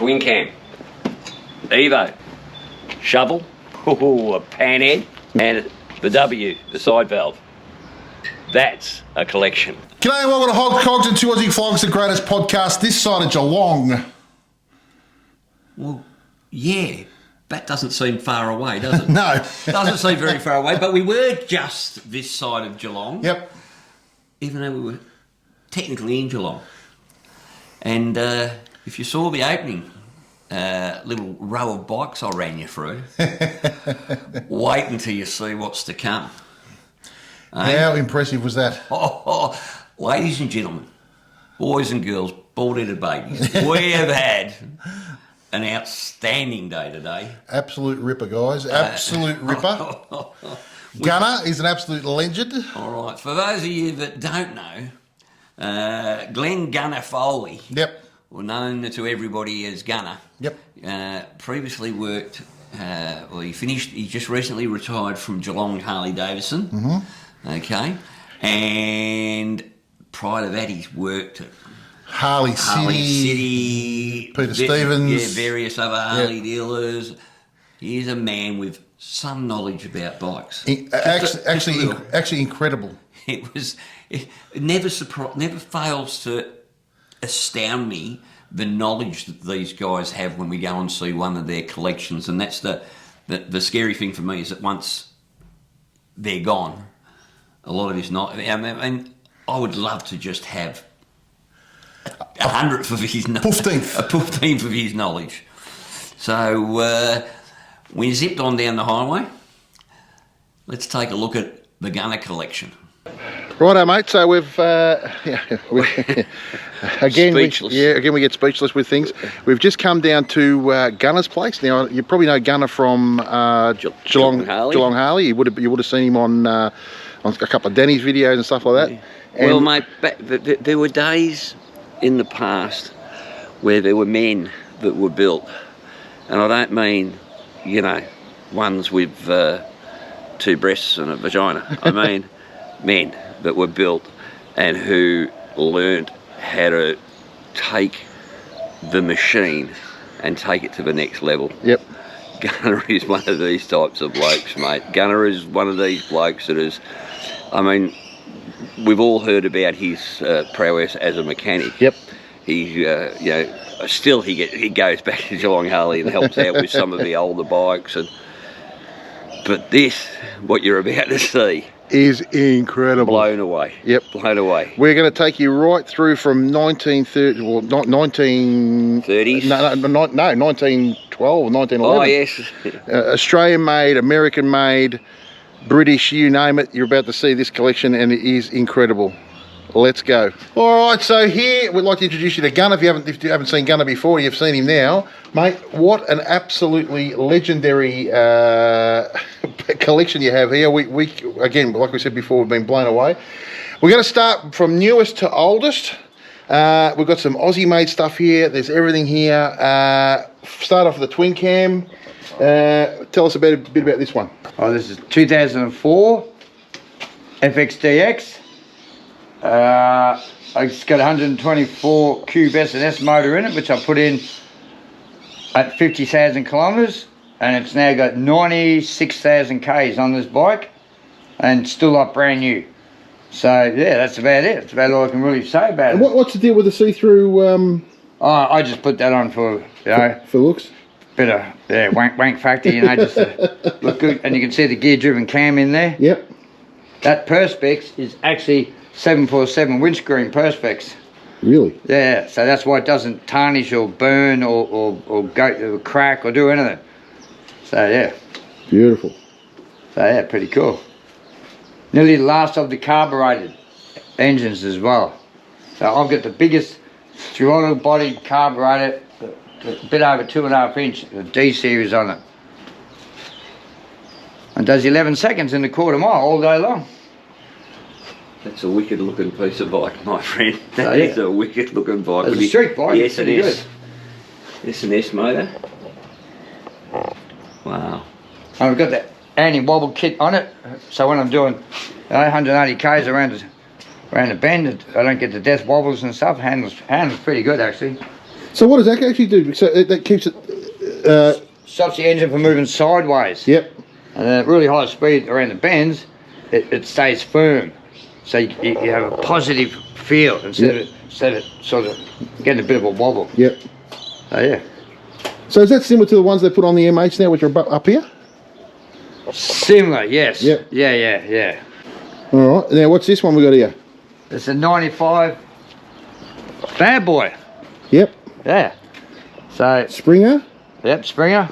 twin cam, Evo, shovel, a panhead, and the W, the side valve. That's a collection. G'day and welcome to Hogs, Cogs and Two Aussie Flogs, the greatest podcast this side of Geelong. Well, yeah, that doesn't seem far away, does it? No. Doesn't seem very far away, but we were just this side of Geelong. Yep. Even though we were technically in Geelong. And if you saw the opening little row of bikes I ran you through, wait until you see what's to come. How impressive was that? Ladies and gentlemen, boys and girls, bald-headed babies, we have had an outstanding day today. Absolute ripper, guys. Absolute ripper. Gunner is an absolute legend. All right, for those of you that don't know, Glenn Gunner Foley, Yep. well, known to everybody as Gunner, Yep. previously worked, he just recently retired from Geelong Harley Davidson, okay, and prior to that he's worked at Harley City, Peter Stevens. Yeah, various other Harley dealers. He's a man with some knowledge about bikes. Actually incredible. It never fails to astound me the knowledge that these guys have when we go and see one of their collections, and that's the scary thing for me is that once they're gone, a lot of this not. I mean, I would love to just have a 100th of his knowledge, a 15th of his knowledge. So we zipped on down the highway. Let's take a look at the Gunner collection. Righto, mate. So we've again we get speechless with things. We've just come down to Gunner's place. Now you probably know Gunner from Geelong Harley. You would have seen him on a couple of Danny's videos and stuff like that. Yeah. Well, mate, there were days in the past where there were men that were built, and I don't mean, ones with two breasts and a vagina. I mean men that were built and who learnt how to take the machine and take it to the next level. Yep. Gunner is one of these types of blokes, mate. Gunner is one of these blokes that is, we've all heard about his prowess as a mechanic. Yep. He, still he goes back to Geelong Harley and helps out with some of the older bikes. But this, what you're about to see, is incredible. Blown away. Yep. Blown away. We're going to take you right through from 1930, well, not 1930s. No, 1912 or 1911. Oh, yes. Australian-made, American-made, British, you name it. You're about to see this collection, and it is incredible. Let's go. All right, so here we'd like to introduce you to Gunner. If you haven't seen Gunner before, you've seen him now, mate. What an absolutely legendary collection you have here. We again, like we said before, we've been blown away. We're going to start from newest to oldest. We've got some Aussie-made stuff here. There's everything here. Start off with the twin cam. Tell us a bit about this one. Oh, this is 2004 FXDX. It's got 124 cube S&S motor in it, which I put in at 50,000 kilometres, and it's now got 96,000 Ks on this bike, and still like brand new. So yeah, that's about it. That's about all I can really say about it. What's the deal with the see-through? I just put that on for for looks. Bit of wank factor, just to look good, and you can see the gear-driven cam in there. Yep. That Perspex is actually 747 windscreen Perspex. Really? Yeah, so that's why it doesn't tarnish or burn or go or crack or do anything. So yeah. Beautiful. So yeah, pretty cool. Nearly the last of the carbureted engines as well. So I've got the biggest throttle body carburetor, a bit over 2.5 inch, the D series on it. And does 11 seconds in the quarter mile all day long. That's a wicked looking piece of bike, my friend. That is a wicked looking bike. It's a street bike. Yes, it is. S&S motor. Wow. And I've got the anti-wobble kit on it, so when I'm doing 180 k's around the bend, I don't get the death wobbles and stuff. Handles pretty good actually. So what does that actually do? So that keeps it... Stops the engine from moving sideways. Yep. And then at really high speed around the bends, it stays firm. So you have a positive feel instead of sort of getting a bit of a wobble. Yep. So yeah. So is that similar to the ones they put on the MH now, which are up here? Similar, yes. Yep. Yeah. All right. Now what's this one we got here? It's a 95 bad boy. Yep. Yeah. So Springer. yep, Springer.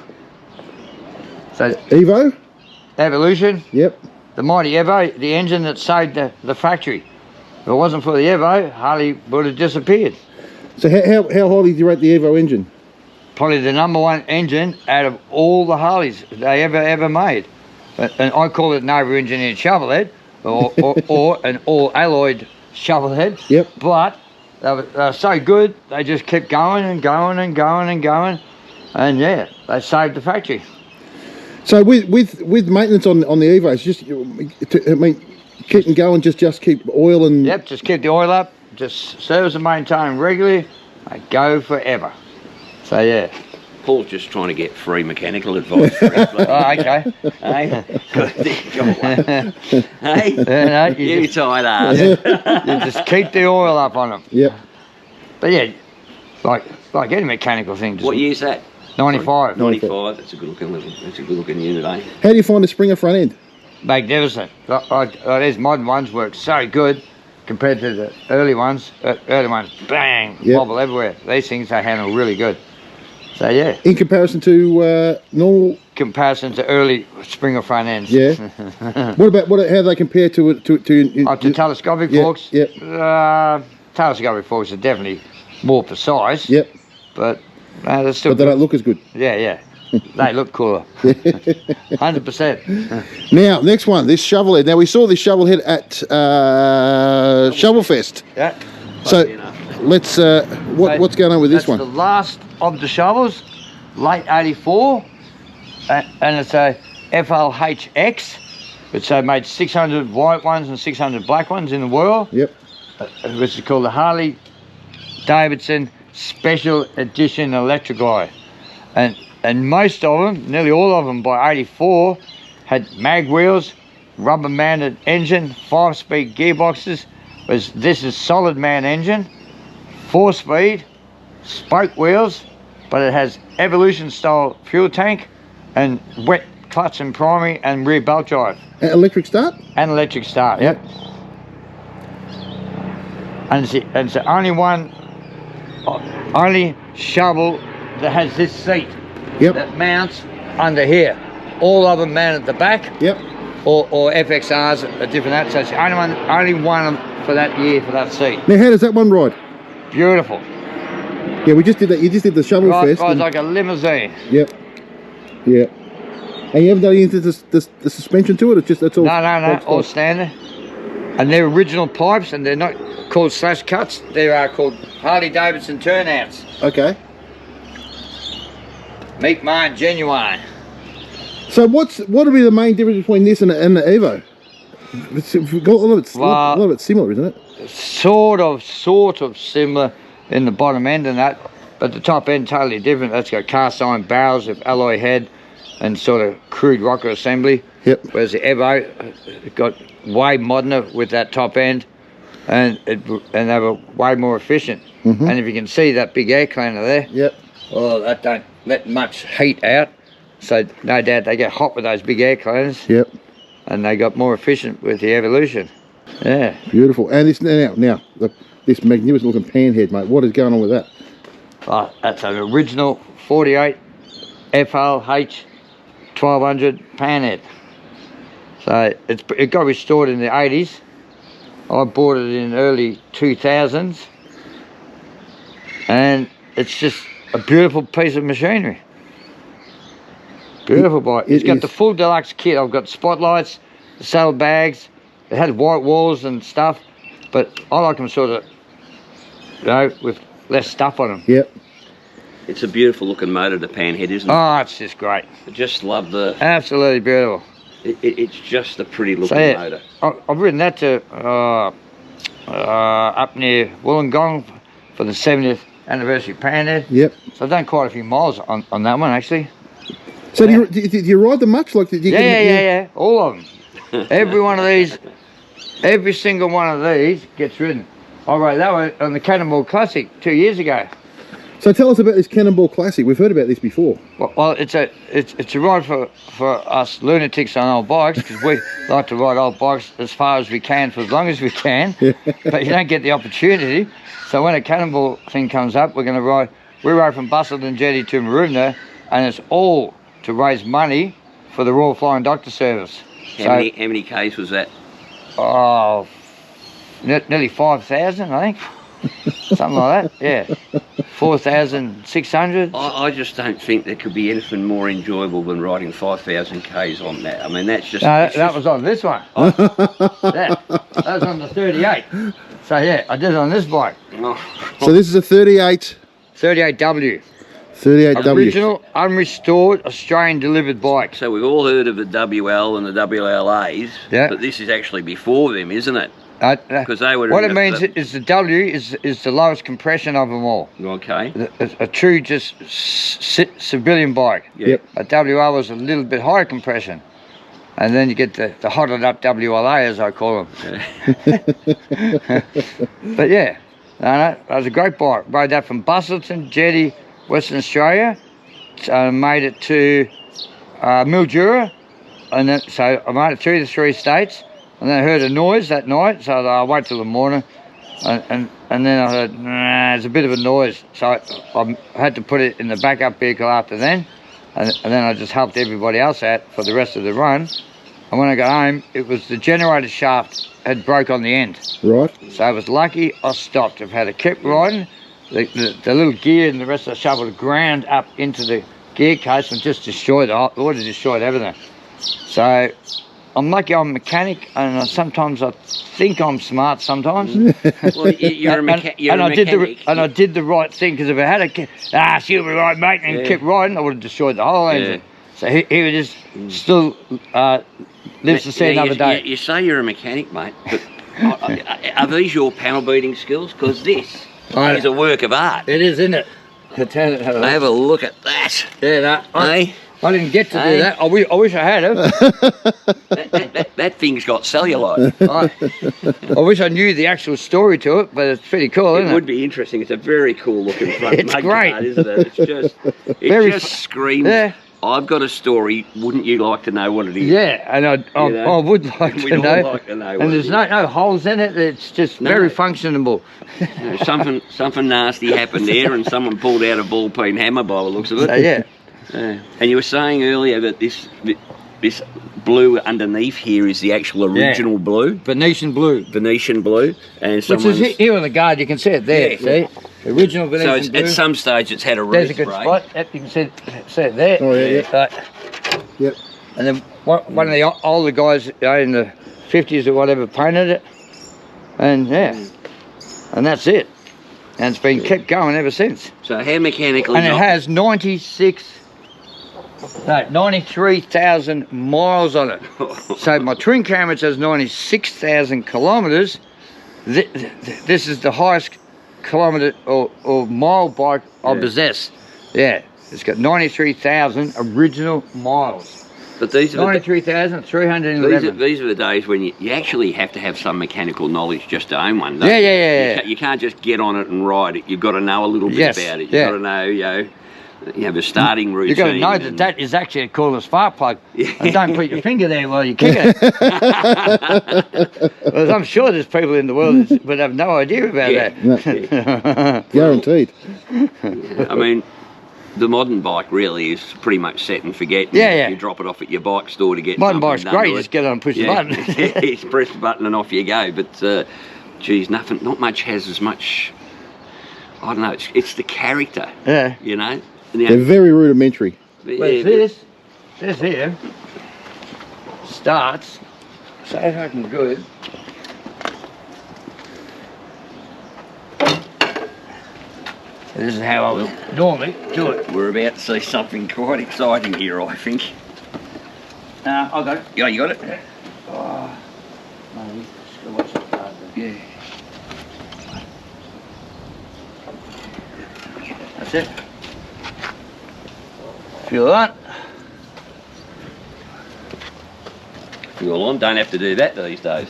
So Evo. Evolution. Yep. The mighty Evo, the engine that saved the factory. If it wasn't for the Evo, Harley would have disappeared. So how highly do you rate the Evo engine? Probably the #1 engine out of all the Harleys they ever made. And I call it an over-engineered shovelhead, or an all-alloyed shovelhead. Yep. But they were so good, they just kept going and going and going and going. And yeah, they saved the factory. So with maintenance on the Evos, just keep them going, just keep oil and... Yep, just keep the oil up, just service and maintain them regularly, they go forever. So yeah. Paul's just trying to get free mechanical advice. For us, Oh, okay. hey, good. Hey, Yeah, no, you tight ass. you just keep the oil up on them. Yep. But yeah, like any mechanical thing. Just What year's that? 95. 95. That's a good looking unit, eh? How do you find the Springer front end? Magnificent. These modern ones work so good compared to the early ones. Early ones, bang, Yep. wobble everywhere. These things they handle really good. So yeah. In comparison to normal... Comparison to early Springer front ends. Yeah. How do they compare to telescopic Yeah, forks. yep. Telescopic forks are definitely more precise. Yep. But they're still. But they don't look as good. Yeah. They look cooler. 100%. Now, next one, this Shovelhead. Now, we saw this Shovelhead at Shovelfest. Yeah. So, let's, what's going on with this That's one? the last of the shovels, late 84. And it's a FLHX, which they made 600 white ones and 600 black ones in the world. Yep. Which is called the Harley Davidson Special Edition Hydra-Glide. And most of them, nearly all of them by 84, had mag wheels, rubber mounted engine, 5-speed gearboxes. This is solid man engine, 4-speed, spoke wheels, but it has Evolution style fuel tank and wet clutch and primary and rear belt drive. Electric start? And electric start, yep. And it's the only shovel that has this seat. Yep. That mounts under here. All of them mount at the back. Yep. Or FXRs are different that. So it's the only one for that year for that seat. Now, how does that one ride? Beautiful. Yeah, we just did that. You just did the Shovelfest. Rides like a limousine. Yep. Yeah. And you haven't done anything to the suspension to it? It's just, that's all? No, all standard. And they're original pipes, and they're not called slash cuts. They are called Harley Davidson turnouts. Okay. Meat mine, genuine. So what would be the main difference between this and the Evo? A lot of it's similar, isn't it? Sort of similar in the bottom end and that, but the top end totally different. That's got cast iron barrels of alloy head and sort of crude rocker assembly. Yep. Whereas the Evo got way moderner with that top end, and they were way more efficient. Mm-hmm. And if you can see that big air cleaner there, Yep. well, that don't let much heat out, so no doubt they get hot with those big air cleaners. Yep. And they got more efficient with the Evolution. Yeah. Beautiful. And this this magnificent looking panhead, mate. What is going on with that? Oh, that's an original 48 FLH 1200 panhead. So it got restored in the 80s. I bought it in early 2000s, and it's just a beautiful piece of machinery. Beautiful bike. It's got the full deluxe kit. I've got spotlights, the saddlebags. It has white walls and stuff, but I like them sort of, with less stuff on them. Yep. It's a beautiful looking motor, the Panhead, isn't it? Oh, it's just great. I just love the... Absolutely beautiful. It's just a pretty looking So, motor. I've ridden that to up near Wollongong for the 70th anniversary Panhead. Yep. So I've done quite a few miles on that one actually. So do you ride them much? Like, Yeah. All of them. Every one of these, every single one of these gets ridden. I rode that one on the Cannonball Classic 2 years ago. So tell us about this Cannonball Classic. We've heard about this before. Well, it's a ride for us lunatics on old bikes, because we like to ride old bikes as far as we can for as long as we can, but you don't get the opportunity. So when a Cannonball thing comes up, we're going to ride. We rode from Busselton Jetty to Maroubna, and it's all to raise money for the Royal Flying Doctor Service. How many Ks was that? Oh, nearly 5,000, I think. Something like that, yeah. 4,600. I just don't think there could be anything more enjoyable than riding 5,000 Ks on that. I mean, that's just... No, that was on this one. That was on the 38. So yeah, I did it on this bike. So this is a 38... 38W. 38W. Original, unrestored, Australian delivered bike. So we've all heard of the WL and the WLAs, Yeah. but this is actually before them, isn't it? Because they were... What it means is the W is the lowest compression of them all. Okay. A true just civilian bike. Yep. A WL was a little bit higher compression. And then you get the hotted up WLA, as I call them. But yeah, no, that was a great bike. Rode that from Busselton, Jetty, Western Australia. Made it to Mildura. And then, so I made it through the 3 states. And then I heard a noise that night, so I wait till the morning, and then I heard, there's a bit of a noise, so I had to put it in the backup vehicle after then, and then I just helped everybody else out for the rest of the run. And when I got home, it was the generator shaft had broke on the end. Right. So I was lucky I stopped. I've had to keep riding, the little gear and the rest of the shovel ground up into the gear case and just destroyed it. It would have destroyed everything. So I'm lucky I'm a mechanic, and sometimes I think I'm smart sometimes. Well, you're a mechanic. I did the right thing, because if I had she'll be right, mate, and kept riding, I would have destroyed the whole engine. So he would just still lives to see another day. You say you're a mechanic, mate, but are these your panel beating skills? Because this is a work of art. It is, isn't it? Have a look at that. Yeah, I didn't get to do that. I wish I had it. that thing's got cellulite. I wish I knew the actual story to it, but it's pretty cool, isn't it? It would be interesting. It's a very cool looking front. It's great, card, isn't it? It just screams. Yeah. I've got a story. Wouldn't you like to know what it is? Yeah, and I would like to know. We'd all like to know. And there's no holes in it. It's just very functionable. Something nasty happened there, and someone pulled out a ball peen hammer by the looks of it. So, yeah. And you were saying earlier that this blue underneath here is the actual original blue. Venetian blue. Venetian blue. And which is here on the guard, you can see it there, see? Original Venetian blue. At some stage it's had a There's roof, a good spot. Yep, you can see it there. Oh, yeah. Yep. And then one of the older guys in the 50s or whatever painted it. And and that's it. And it's been kept going ever since. So how mechanically... And it has 93,000 miles on it. So my twin camera has 96,000 kilometres. This is the highest kilometre or mile bike I possess. Yeah, it's got 93,000 original miles. But these are 93,311. These are the days when you actually have to have some mechanical knowledge just to own one. Yeah. You can't just get on it and ride it. You've got to know a little bit about it. You've got to know, you have a starting routine. You've got to know that is actually called a spark plug. And don't put your finger there while you kick it. Well, I'm sure there's people in the world that would have no idea about that. Guaranteed. I mean, the modern bike really is pretty much set and forget. Yeah. You drop it off at your bike store to get modern something bike's great. You just get on and push the button. You just press the button and off you go. But, geez, not much has as much... I don't know. It's the character. Yeah. You know. They're very rudimentary. Well, this here starts so fucking good. This is how I would normally do it. We're about to see something quite exciting here, I think. I got it. Yeah, you got it? Yeah. Oh, maybe. Just gotta watch it. Yeah. That's it. Fuel on. Fuel on. Don't have to do that these days.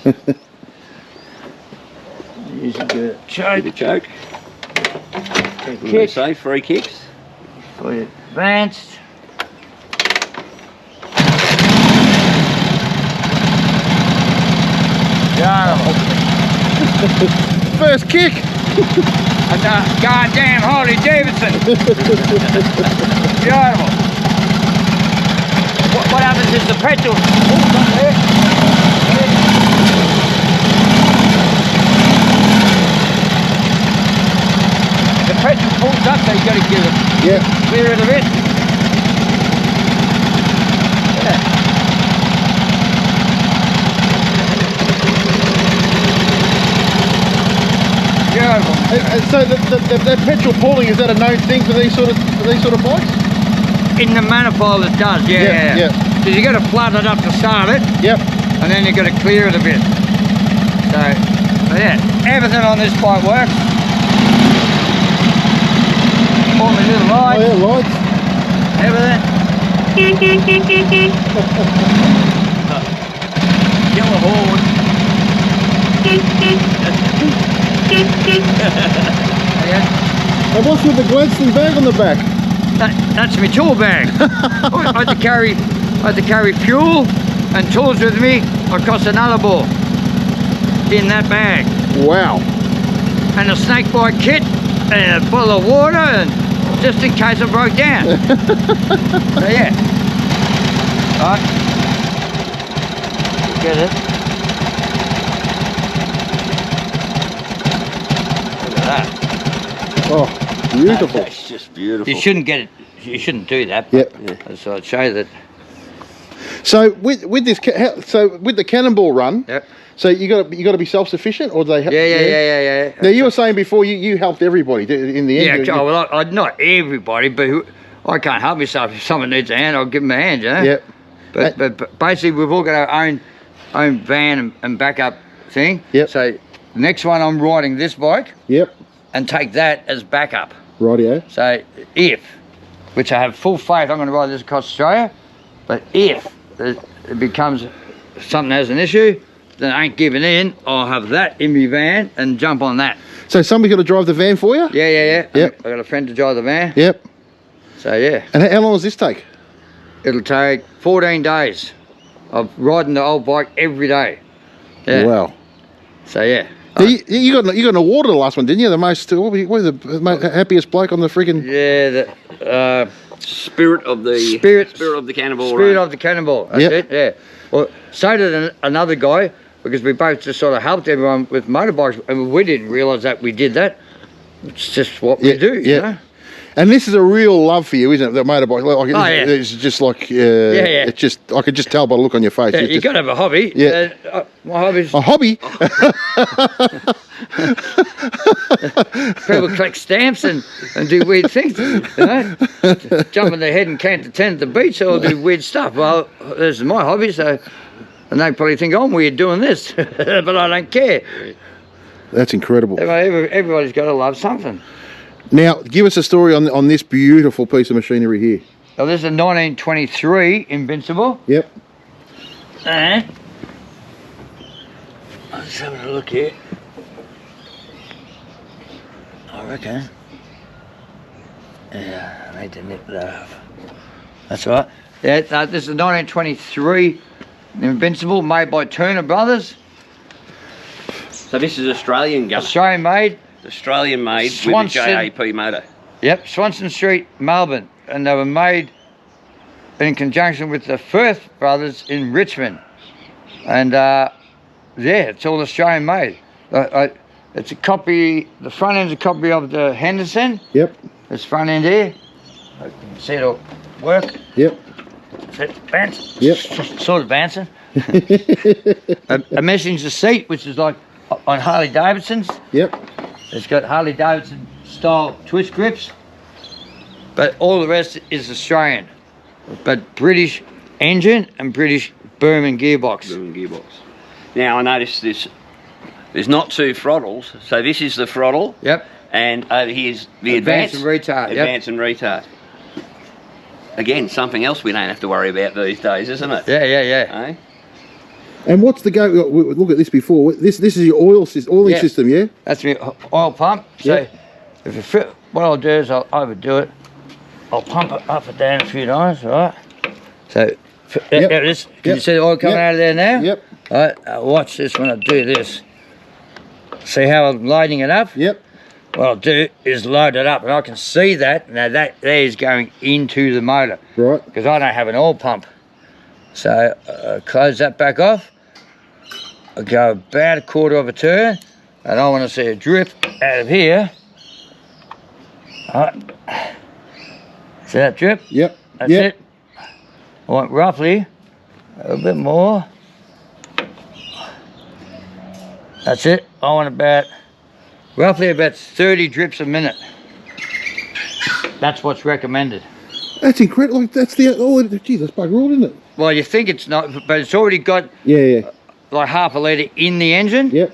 Use a good choke. Bit of choke. Good What do they kick. say? 3 kicks. Fully advanced. First kick. That's a goddamn Harley Davidson. Beautiful. What happens is the petrol pulls up there. The petrol pulls up, so you got to give it clear of the bit. Yeah. Beautiful. And so the petrol pulling, is that a known thing for these sort of bikes? In the manifold it does, yeah. Because you got to flood it up to start it. Yep. And then you got to clear it a bit. So yeah, everything on this bike works. All the little lights. Oh yeah, lights. Everything. Yellow horn. Yeah. And what's with the Gladstone bag on the back? That's my tool bag. I had to carry fuel and tools with me across another ball in that bag. Wow. And a snake bite kit and a bottle of water, and just in case I broke down. So yeah. Alright. Get it. Look at that. Oh, beautiful. That's just beautiful. You shouldn't get it. You shouldn't do that. Yep. So I'd show you that. So with this, so with the cannonball run, Yep. so you got to be self-sufficient, or do they? Yeah. Now you were saying before you helped everybody in the end. Yeah, well, not everybody, but I can't help myself. If someone needs a hand, I'll give them a hand, you know? Yep. But basically, we've all got our own van and backup thing. Yep. So the next one, I'm riding this bike Yep. and take that as backup. Rightio. So which I have full faith, I'm going to ride this across Australia, but if it becomes something has an issue, then I ain't giving in. I'll have that in my van and jump on that. So somebody's got to drive the van for you? Yeah. Yep. I got a friend to drive the van. Yep. So yeah. And how long does this take? It'll take 14 days of riding the old bike every day. Yeah. Wow. So yeah. Now, you got an award the last one, didn't you? The most, what was the happiest bloke on the friggin'... Yeah, the Spirit of the cannonball. Spirit run. of the cannonball. That's Yep. it. Yeah. Well, so did another guy, because we both just sort of helped everyone with motorbikes, and we didn't realise that we did that. It's just what we do. You know? And this is a real love for you, isn't it? The motorbike. Like, it's just like, it's just, I could just tell by the look on your face. Yeah, you got to have a hobby. Yeah. My hobby's... A hobby? People collect stamps and do weird things, you know? Jump in their head and count to 10 at the beach, or do weird stuff. Well, this is my hobby, so... And they probably think I'm weird doing this, but I don't care. That's incredible. Everybody's got to love something. Now, give us a story on this beautiful piece of machinery here. So this is a 1923 Invincible. Yep. And I'm just having a look here. I reckon. Yeah, I need to nip that off. That's right. Yeah, this is a 1923 Invincible made by Turner Brothers. So this is Australian gun. Australian made. Australian made Swanson, with a JAP motor. Yep, Swanson Street, Melbourne. And they were made in conjunction with the Firth brothers in Richmond. And yeah, it's all Australian made. It's a copy, the front end's a copy of the Henderson. Yep. This front end here. I can see it'll work. Yep. Bounce. Yep. Sort of bouncing. A messenger seat, which is like on Harley Davidsons. Yep. It's got Harley Davidson style twist grips, but all the rest is Australian. But British engine and British Burman gearbox. Now I noticed this. There's not 2 throttles, so this is the throttle. Yep. And over here's the Advance and retard, yep. Advance and retard. Again, something else we don't have to worry about these days, isn't it? Yeah. Eh? And what's the go? Look at this before. This is your oiling system, yeah? That's my oil pump. So Yeah. if it fit, what I'll do is I'll overdo it. I'll pump it up and down a few times, right? So there it is. Can you see the oil coming out of there now? Yep. All right, watch this when I do this. See how I'm loading it up? Yep. What I'll do is load it up, and I can see that. Now that there is going into the motor. Right. Because I don't have an oil pump. So close that back off. I go about a quarter of a turn, and I want to see a drip out of here. All right. See that drip? Yep. That's it. I want roughly a little bit more. That's it. I want roughly about 30 drips a minute. That's what's recommended. That's incredible. Like, that's the geez, that's bugger all, isn't it? Well, you think it's not, but it's already got Yeah. like half a litre in the engine. Yep.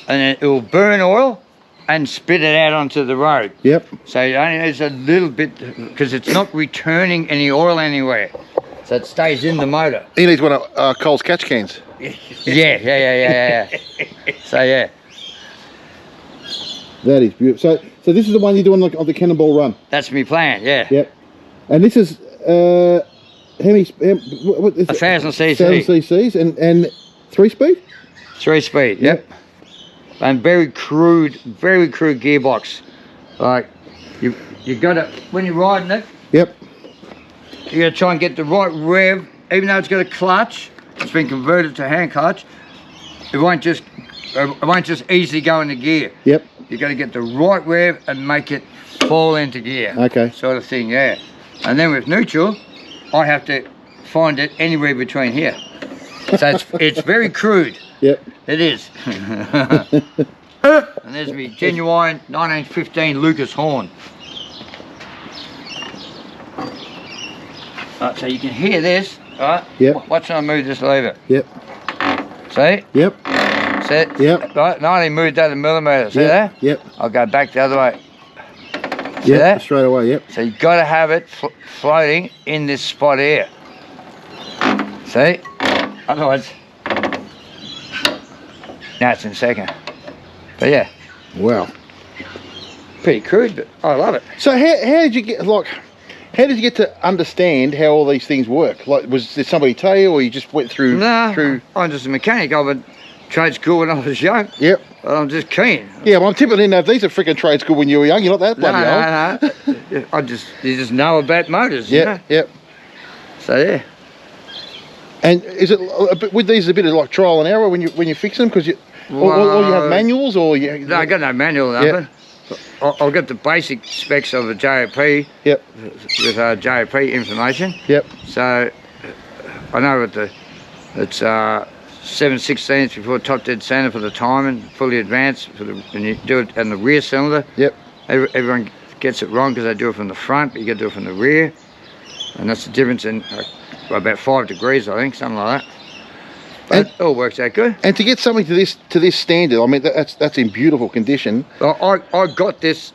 And then it will burn oil and spit it out onto the road. Yep. So it only needs a little bit, because it's not returning any oil anywhere. So it stays in the motor. He needs one of Cole's catch cans. Yeah. So yeah. That is beautiful. So this is the one you're doing on the Cannonball Run. That's my plan, yeah. Yep. And this is how many? What is 1,000 cc. 1,000 cc's and 3-speed. 3-speed, yep. And very crude gearbox. Like you got to, when you're riding it, Yep. you got to try and get the right rev. Even though it's got a clutch, it's been converted to hand clutch. It won't just easily go into gear. Yep. You got to get the right rev and make it fall into gear. Okay. Sort of thing, yeah. And then with neutral, I have to find it anywhere between here. So it's very crude. Yep. It is. And there's me genuine 1915 Lucas horn. Right, so you can hear this, right? Yep. Watch when I move this lever. Yep. See? Yep. See it? Yep. Right, and I only moved that a millimetre. See Yep. that? Yep. I'll go back the other way. See Yep. that? Straight away. Yep. So you've got to have it floating in this spot here. See? Otherwise, now it's in second. But yeah, Wow. pretty crude, but I love it. So how did you get how did you get to understand how all these things work? Like, did somebody tell you, or you just went through? No, I'm just a mechanic. I went trade school when I was young. Yep. I'm just keen. Yeah, well, I'm typically know if these are freaking trade school when you were young. You're not that bloody old. No. You just know about motors. You know? Yep. Yep. So yeah. And is it with these a bit of like trial and error when you fix them, because or you have manuals, or you? No, I got no manual, nothing. Yep. I'll get the basic specs of a JOP. Yep. With JOP information. Yep. So I know it's 7/16 before top dead center for the timing, fully advanced for when you do it in the rear cylinder. Yep. Everyone gets it wrong because they do it from the front, but you got to do it from the rear, and that's the difference in about 5 degrees, I think, something like that. But it all works out good. And to get something to this standard, I mean, that's in beautiful condition. Well, I got this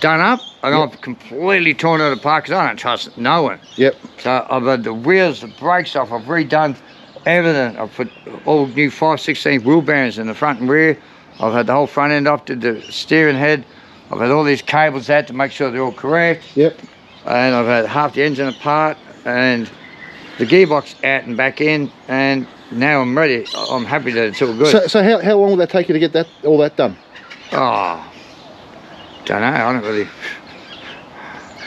done up, and I've completely torn it apart because I don't trust no one. Yep. So I've had the wheels, the brakes off, I've redone everything. I've put all new 5/16 wheel bearings in the front and rear. I've had the whole front end off, did the steering head. I've had all these cables out to make sure they're all correct. Yep. And I've had half the engine apart and the gearbox out and back in, and now I'm ready. I'm happy that it's all good. So how long will that take you to get all that done? Oh, don't know. I don't really.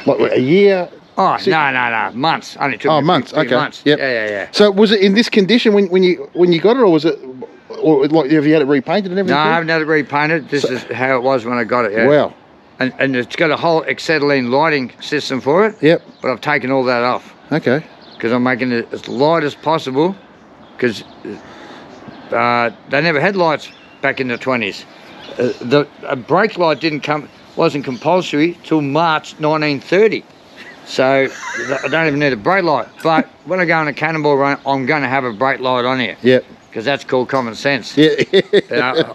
Like a year? Oh, no. Months. Only took me months. three Okay. months. Yep. Yeah. So was it in this condition when you got it, or was it, or like have you had it repainted and everything? No, I haven't had it repainted. This is how it was when I got it. Yeah. Wow. And it's got a whole acetylene lighting system for it. Yep. But I've taken all that off Okay. because I'm making it as light as possible. Because they never had lights back in the 20s. A brake light wasn't compulsory till March 1930. So I don't even need a brake light. But when I go on a Cannonball run, I'm going to have a brake light on here. Yep. because that's called common sense. Yeah.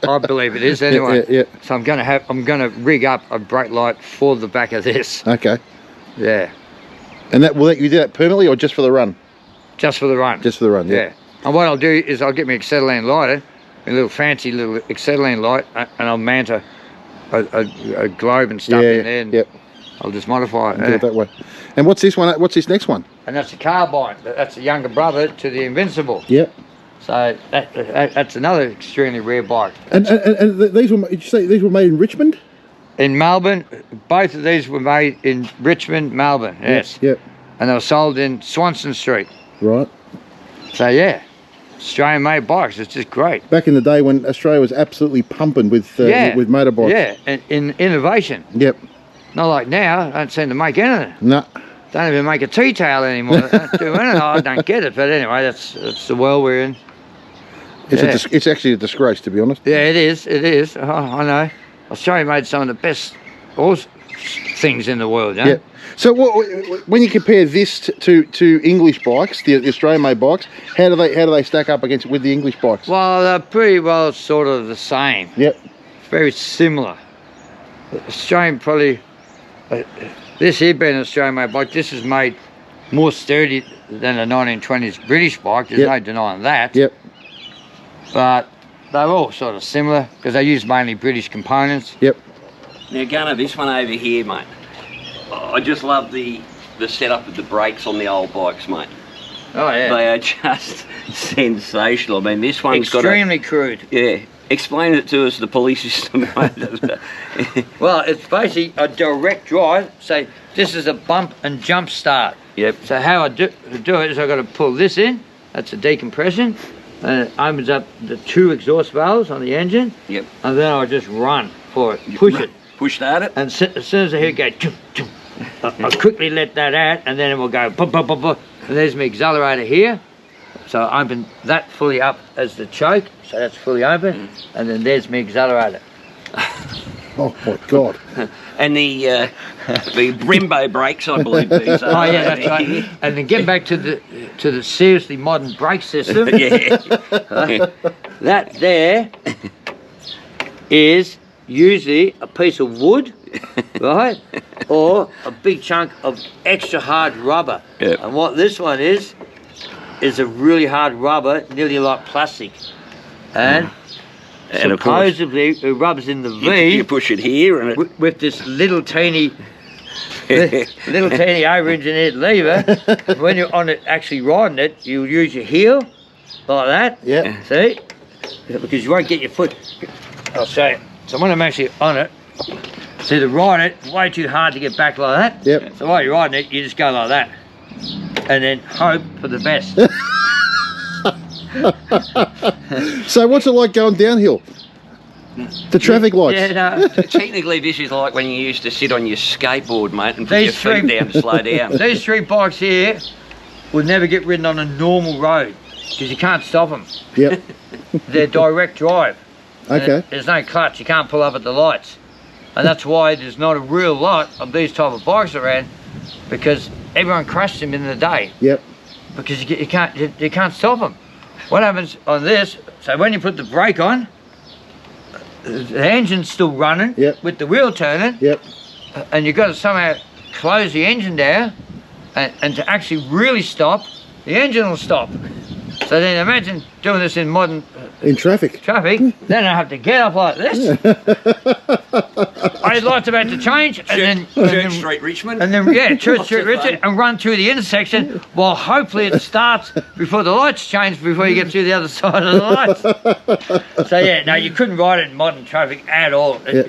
I believe it is anyway. Yeah. So I'm gonna rig up a brake light for the back of this. Okay. Yeah. And you do that permanently or just for the run? Just for the run. Just for the run. Yeah. And what I'll do is I'll get me acetylene lighter, a little fancy little acetylene light, and I'll mount a globe and stuff in there. And Yep. I'll just modify it. Do it that way. And what's this one? What's this next one? And that's a carbine. That's the younger brother to the Invincible. Yep. So that's another extremely rare bike. And these were, did you say these were made in Richmond? In Melbourne, both of these were made in Richmond, Melbourne. Yes. Yep. And they were sold in Swanston Street. Right. So yeah, Australian made bikes. It's just great. Back in the day when Australia was absolutely pumping with motorbikes. Yeah, and in innovation. Yep. Not like now. I don't seem to make anything. No. Don't even make a tea towel anymore. They don't do anything. I don't get it. But anyway, that's the world we're in. It's actually a disgrace, to be honest. Yeah, it is. It is. Oh, I know. Australia made some of the best things in the world. You know? Yeah. So when you compare this to English bikes, the Australian-made bikes, how do they stack up with the English bikes? Well, they're pretty well sort of the same. Yep. Very similar. Australian probably. This here being an Australian-made bike, this is made more sturdy than a 1920s British bike. There's no denying that. Yep. But they're all sort of similar because they use mainly British components. Yep. Now Gunnar, this one over here, mate. I just love the setup of the brakes on the old bikes, mate. Oh yeah. They are just sensational. I mean, this one's extremely crude. Yeah. Explain it to us, the police system. Well, it's basically a direct drive. So this is a bump and jump start. Yep. So how I do it is I've got to pull this in. That's a decompression. And it opens up the 2 exhaust valves on the engine. Yep. And then I'll just run for it. Push it. Push start it. And as soon as I hear it go, chum, chum, I'll quickly let that out, and then it will go, bum, bum, bum, bum. And there's my accelerator here. So I open that fully up as the choke, so that's fully open, and then there's my accelerator. Oh my God. And the Brembo brakes, I believe these are. Oh yeah, that's right. And then get back to the seriously modern brake system. Yeah. That there is usually a piece of wood, right, or a big chunk of extra hard rubber. Yep. And what this one is a really hard rubber, nearly like plastic, and supposedly it rubs in the V. You push it here, and with this little teeny over-engineered lever. When you're on it, actually riding it, you use your heel like that. Yeah. See, because you won't get your foot. I'll show you. So when I'm actually on it, see, to ride it, way too hard to get back like that. Yep. So while you're riding it, you just go like that, and then hope for the best. So what's it like going downhill? The traffic lights. Yeah, no. technically this is like when you used to sit on your skateboard, mate, and put your feet down to slow down. These 3 bikes here would never get ridden on a normal road because you can't stop them. Yep. They're direct drive. Okay. There's no clutch. You can't pull up at the lights, and that's why there's not a real lot of these type of bikes around, because everyone crashed them in the day. Yep. Because you can't stop them. What happens on this? So when you put the brake on, the engine's still running. Yep. With the wheel turning. Yep. And you've got to somehow close the engine down, and to actually really stop, the engine will stop. So then imagine doing this in modern traffic. Then I have to get up like this. I'd like about to change, and Church Street, Richmond. and then Church Street, Richmond, and run through the intersection while hopefully it starts before the lights change, before you get to the other side of the lights. So yeah, no, you couldn't ride it in modern traffic at all. Yeah.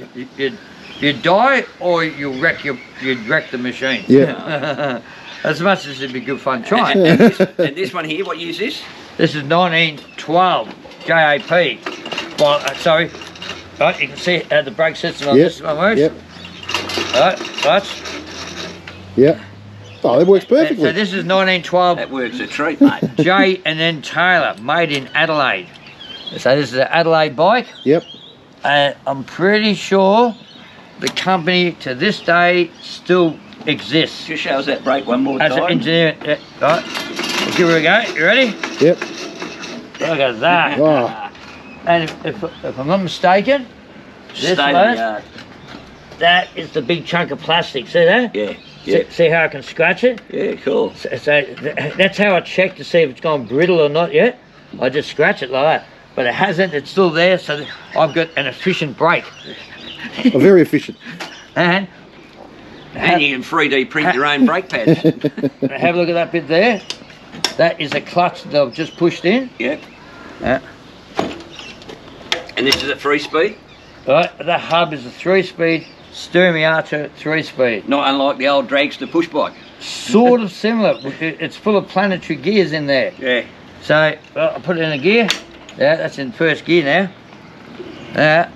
You'd die, or you'd wreck the machine. Yeah. As much as it'd be good fun trying. And this one here, what year is this? This is 1912 JAP. Well, sorry. Right, you can see how the brake system on this one works. Yep. Right. Yep. Oh, it works perfectly. So this is 1912 That works a treat, mate. J and N Taylor, made in Adelaide. So this is an Adelaide bike. Yep. I'm pretty sure the company to this day still exists. Just show us that brake one more As time. an engineer, right. We'll give it a go. You ready? Yep. Look at that. Oh, And if I'm not mistaken, this one, that is the big chunk of plastic. See that? Yeah. See how I can scratch it? Yeah, cool. So that's how I check to see if it's gone brittle or not yet. I just scratch it like that. But it hasn't, it's still there, so I've got an efficient brake. very efficient. And And you can 3D print your own brake pads. have a look at that bit there. That is a clutch that I've just pushed in. Yep. Yeah. And this is a 3-speed? Right, the hub is a 3-speed Sturmey Archer 3-speed. Not unlike the old dragster push bike. Sort of similar. It's full of planetary gears in there. Yeah. So I put it in a gear. Yeah, that's in first gear now. Yeah.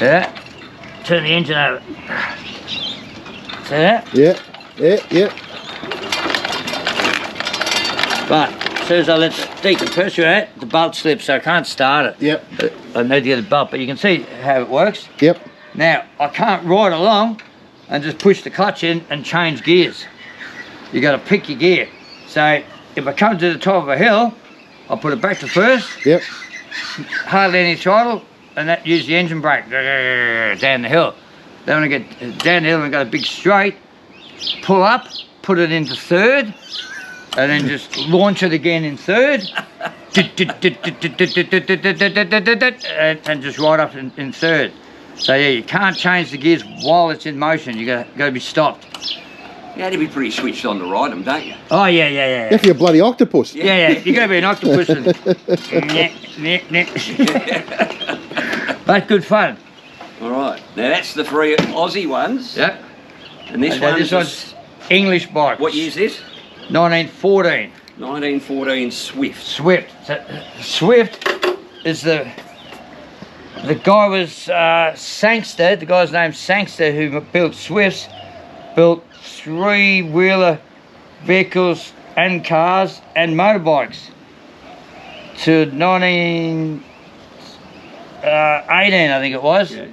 Yeah. Turn the engine over. See that? Yeah, yeah, yeah. But as soon as I let the decompressor out, the bolt slips, so I can't start it. Yep. I need to get a bolt, but you can see how it works. Yep. Now, I can't ride along and just push the clutch in and change gears. You got to pick your gear. So if I come to the top of a hill, I'll put it back to first. Yep. Hardly any throttle, and that use the engine brake down the hill. Then when I get down the hill and got a big straight, pull up, put it into third, and then just launch it again in third, and just ride up in third. So yeah, you can't change the gears while it's in motion. You got to be stopped. You had to be pretty switched on to ride them, don't you? Oh yeah. You have to be a bloody octopus. Yeah. You got to be an octopus. But good fun. All right. Now that's the 3 Aussie ones. Yep. And this one's English bike. What year's this? 1914. 1914 Swift. Swift. So, Swift is the guy was Sangster. The guy's named Sangster, who built Swifts. Built 3-wheeler vehicles and cars and motorbikes to 1918, I think it was. Yeah.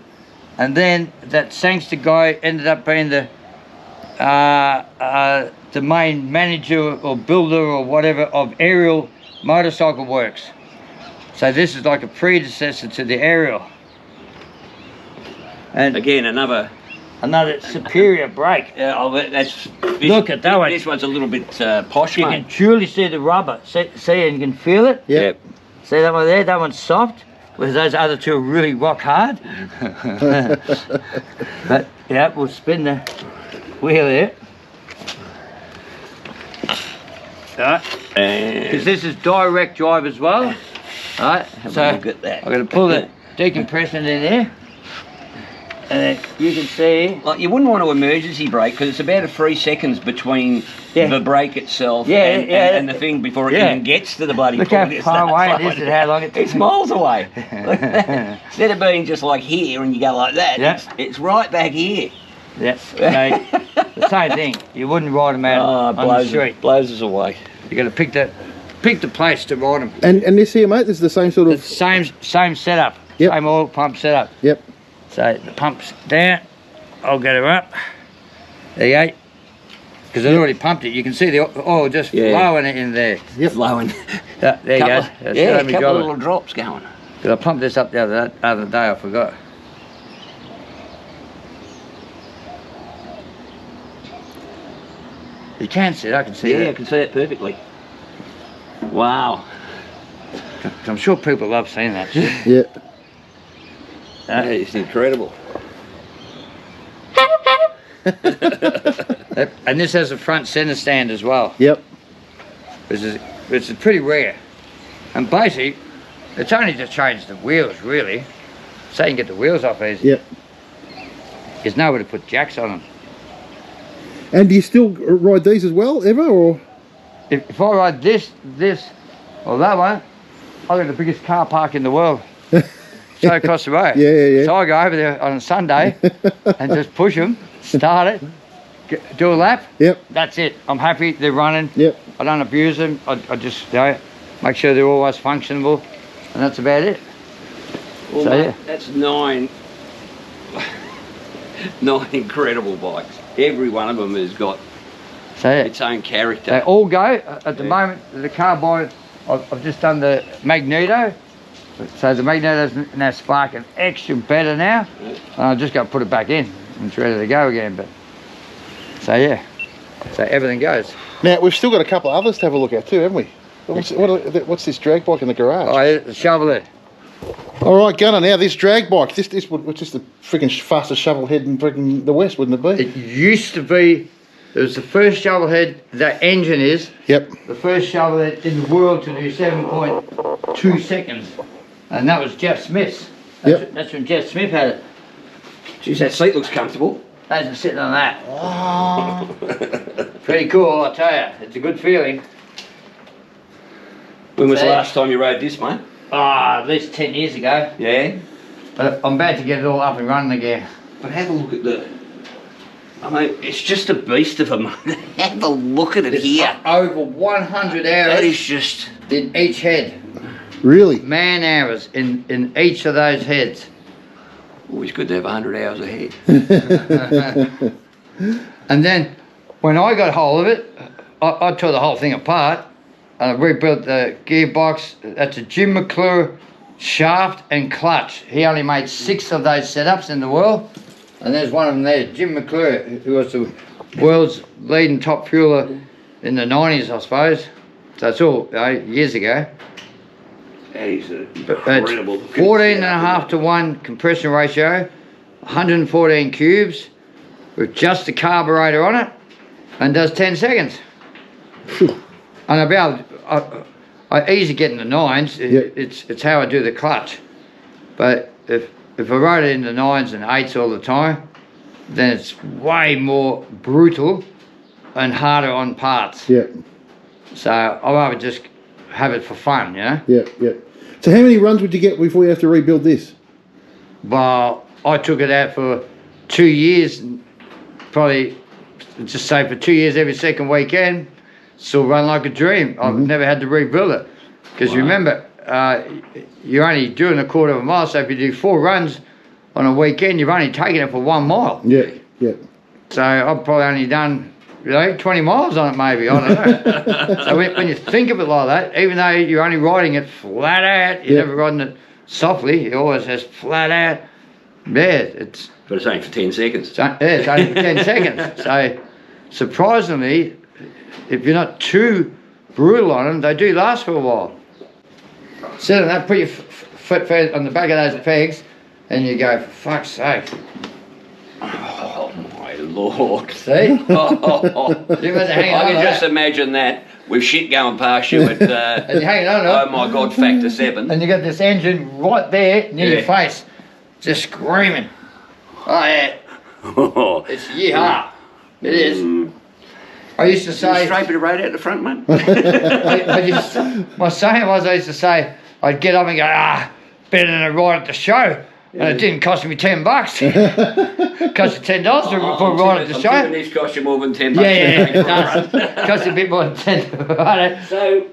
And then that Sangster guy ended up being the main manager or builder or whatever of Aerial Motorcycle Works. So this is like a predecessor to the Aerial. And Again, another superior brake. Look at that one. This one's a little bit posh, You mate. can truly see the rubber. See, and you can feel it. Yep. See that one there? That one's soft. Whereas those other two are really rock hard. But yeah, we'll spin the wheel here. Right. Because this is direct drive as well. Right. So look at that. I'm going to pull the decompression in there. And then you can see. Like, you wouldn't want to emergency brake because it's about 3 seconds between the brake itself and the thing before it even gets to the bloody Look how point. far away it is and how long it takes. It's miles away. Instead of being just like here and you go like that, it's right back here. Yeah. So, the same thing. You wouldn't ride them out on the street. Blows us away. You got to pick the place to ride them. And this here, mate, this is the same sort of... Same setup. Yep. Same oil pump setup. Yep. So the pump's down. I'll get her up. There you go. Because I've already pumped it. You can see the oil just flowing in there. Yep. Flowing. There you go. That's A couple of little drops going. I pumped this up the other day. I forgot. You can see it. I can see it. I can see it perfectly. Wow. I'm sure people love seeing that. Yeah. That is incredible. And this has a front centre stand as well. Yep. Which is pretty rare. And basically, it's only to change the wheels, really. So you can get the wheels off easy. Yep. There's nowhere to put jacks on them. And do you still ride these as well, ever, or? If I ride this, or that one, I've got the biggest car park in the world. So across the road. Yeah. So I go over there on a Sunday and just push them, start it, do a lap. Yep. That's it. I'm happy. They're running. Yep. I don't abuse them. I just make sure they're always functionable, and that's about it. Well, So, mate, that's 9 incredible bikes. Every one of them has got So its own character. they all go. At the moment, the carbide I've just done the magneto. So the magneto's now sparking extra better now. And I've just got to put it back in and it's ready to go again. But so yeah, so everything goes. Now, we've still got a couple of others to have a look at too, haven't we? What's this drag bike in the garage? Oh, yeah, the Shovelhead. All right, Gunner, now this drag bike, this was just the freaking fastest shovelhead in freaking the West, wouldn't it be? It used to be, it was the first Shovelhead, that engine is, Yep. the first Shovelhead in the world to do 7.2 seconds. And that was Jeff Smith's. That's when Jeff Smith had it. Geez, that seat looks comfortable. Imagine sitting on that. Oh. Pretty cool, I tell you. It's a good feeling. When was the last time you rode this, mate? At least 10 years ago. Yeah. But I'm about to get it all up and running again. But have a look at the... I mean, it's just a beast of a motor. Have a look at it here. Over 100 hours That is just... in each head. Really? Man hours in each of those heads. Always good to have 100 hours ahead. And then when I got hold of it, I tore the whole thing apart. And I rebuilt the gearbox. That's a Jim McClure shaft and clutch. He only made 6 of those setups in the world. And there's one of them there, Jim McClure, who was the world's leading top fueler in the 90s, I suppose. So it's all years ago. That is But incredible. it's 14.5 to 1 compression ratio, 114 cubes, with just the carburetor on it, and does 10 seconds. And I'll be able to, I easy get in the 9s. It's how I do the clutch. But if I rode it in the 9s and 8s all the time, then it's way more brutal and harder on parts. Yeah. So I'd rather just have it for fun, you know? Yeah, yeah. So how many runs would you get before you have to rebuild this? Well, I took it out for 2 years, probably just say for 2 years every second weekend. Still run like a dream. I've never had to rebuild it. Because remember, you're only doing a quarter of a mile, so if you do 4 runs on a weekend, you've only taken it for 1 mile. Yeah, yeah. So I've probably only done, 20 miles on it maybe, I don't know. So when you think of it like that, even though you're only riding it flat out, you're never riding it softly, it always has flat out. Yeah, it's... But it's only for 10 seconds. It's only for 10 seconds. So surprisingly, if you're not too brutal on them, they do last for a while. Sit on that, put your foot on the back of those pegs, and you go, for fuck's sake. Oh my lord. See? You must hang on I to can just that. imagine that with shit going past you at, And you're hanging on to oh it. my god, factor 7. And you got this engine right there near your face, just screaming. Oh yeah, it's yeehaw. It is. I used to say... Straight bit of road out the front, mate. my saying was, I used to say, I'd get up and go, better than a ride at the show. And it didn't cost me $10. Cost you $10 for a ride at the show. I'm this cost you more than $10. Yeah, it does. Cost you a bit more than 10 to ride it. So...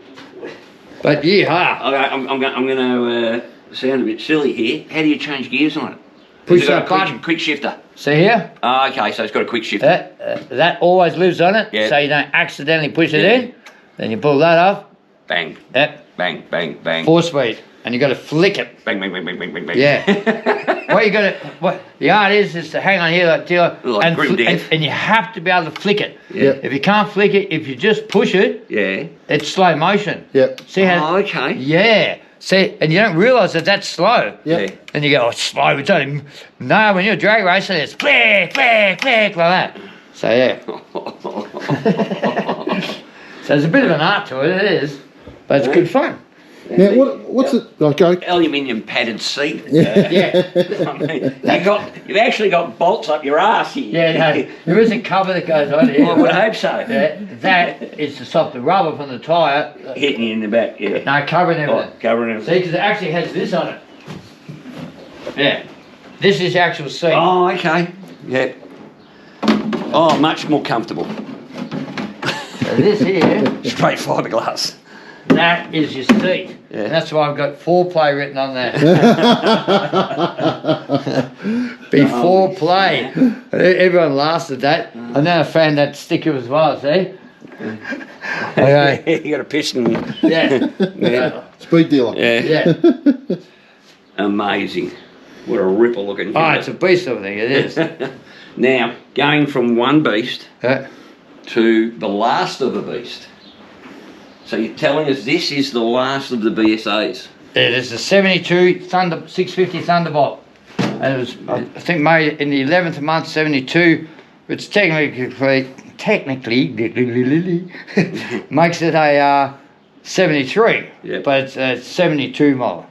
But yeehaw. Okay, I'm going to sound a bit silly here. How do you change gears on it? Push Has it got that a button. quick shifter. See here? Okay, so it's got a quick shifter. That always lives on it, Yeah. so you don't accidentally push it in. Then you pull that off. Bang. Yep. Bang, bang, bang. 4-speed. And you got to flick it. Bang, bang, bang, bang, bang, bang, bang. Yeah. What the art is to hang on here like dealer, Like grim death. and you have to be able to flick it. Yeah. If you can't flick it, if you just push it, Yeah. it's slow motion. Yeah. See how? Oh, okay. Yeah. See, and you don't realise that that's slow. Yeah. And you go, oh, it's slow. It's only... No, when you're a drag racer, it's click, click, click, like that. So, yeah. So there's a bit of an art to it, it is. But it's good fun. Now, what's it? Okay. Aluminium padded seat. Yeah. I mean, you've actually got bolts up your ass here. Yeah, no, there is a cover that goes on here. I would hope so. Yeah, that is to stop the rubber from the tyre. Hitting you in the back, yeah. No, covering everything. Oh, covering everything. See, because it actually has this on it. Yeah. This is the actual seat. Oh, okay. Yeah. Oh, much more comfortable. So this here, Straight fiberglass. that is your seat. Yeah. And that's why I've got foreplay written on there. Before play. Everyone laughs at that. And then I found that sticker as well, see? Okay. You got a piston. Yeah. Yeah. Speed dealer. Yeah. Yeah. Amazing. What a ripper looking. Oh, it's a beast of a thing, it is. Now, going from one beast Yeah. to the last of the beast. So you're telling us this is the last of the BSAs? It is a 72 Thunder 650 Thunderbolt. And it was, I think, made in the 11th month, 72. It's technically makes it a 73. Yep. But it's a 72 model.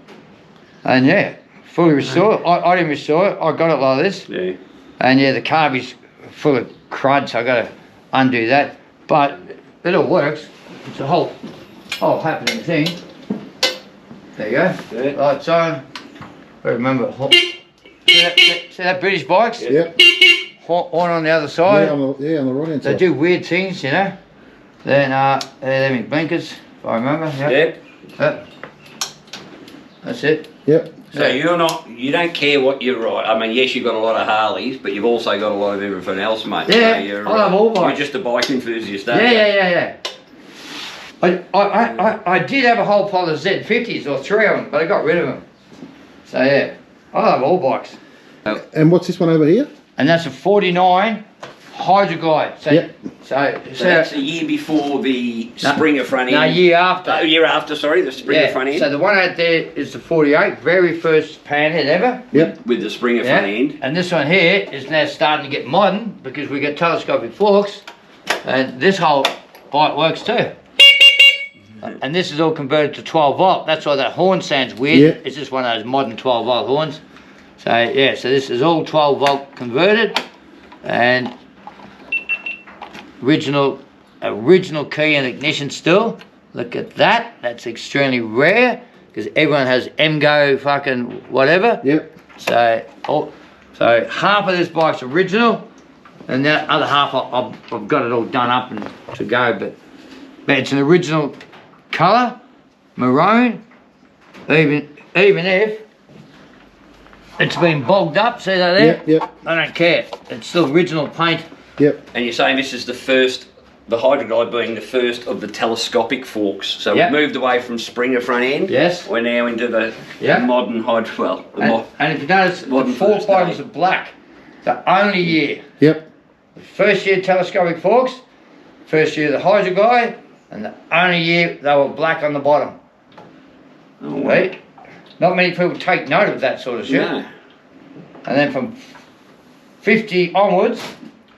And yeah, fully restored. I didn't restore it. I got it like this. Yeah. And yeah, the carb is full of crud, so I got to undo that. But it all works. It's a whole happening thing. There you go. Yeah. Right, so I remember. See that British bikes? Yep. Horn on the other side. On the right hand They side. do weird things, you know. Then they're my blinkers, if I remember. Yep. Yep. That's it. Yep. So you don't care what you ride. I mean, yes, you've got a lot of Harleys, but you've also got a lot of everything else, mate. Yeah, so you're, I love all bikes. You're just a bike enthusiast, aren't you? Yeah. I did have a whole pile of Z50s, or 3 of them, but I got rid of them. So yeah, I love all bikes. And what's this one over here? And that's a 49 Hydra-Glide. So, Yep. so that's a year before the Springer front end. No, year after. A year after, sorry, the Springer front end. So the one out there is the 48, very first panhead ever. Yep. With the Springer front end. And this one here is now starting to get modern because we get telescopic forks, and this whole bike works too. And this is all converted to 12 volt. That's why that horn sounds weird. Yeah. It's just one of those modern 12 volt horns. So yeah, so this is all 12 volt converted, and original key and ignition still. Look at that. That's extremely rare because everyone has MGO fucking whatever. Yep. So half of this bike's original, and the other half I've got it all done up and to go. But it's an original colour, maroon. Even if it's been bogged up, see that there? Yep. I don't care. It's still original paint. Yep. And you're saying this is the first, the Hydra-Glide being the first of the telescopic forks. So Yep. we've moved away from Springer front end. Yes. We're now into the Yep. modern Hydra. Well, And if you notice, the modern fork first bottoms day. are black. The only year. Yep. First year telescopic forks, first year the Hydra-Glide, and the only year they were black on the bottom. Oh, wow. Right? Not many people take note of that sort of shit. No. And then from 50 onwards,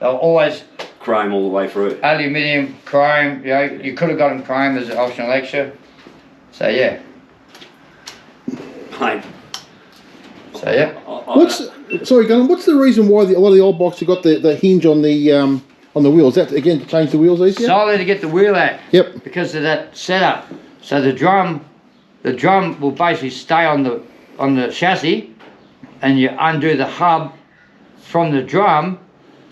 they'll always Chrome all the way through. aluminium, chrome. You know, you could have gotten chrome as an optional extra. So yeah. Mate, So yeah. Sorry, Gunnar, what's the reason why a lot of the old bikes have got the hinge on the wheels? Is that again to change the wheels easier? Solely to get the wheel out. Yep. Because of that setup. So the drum will basically stay on the chassis, and you undo the hub from the drum,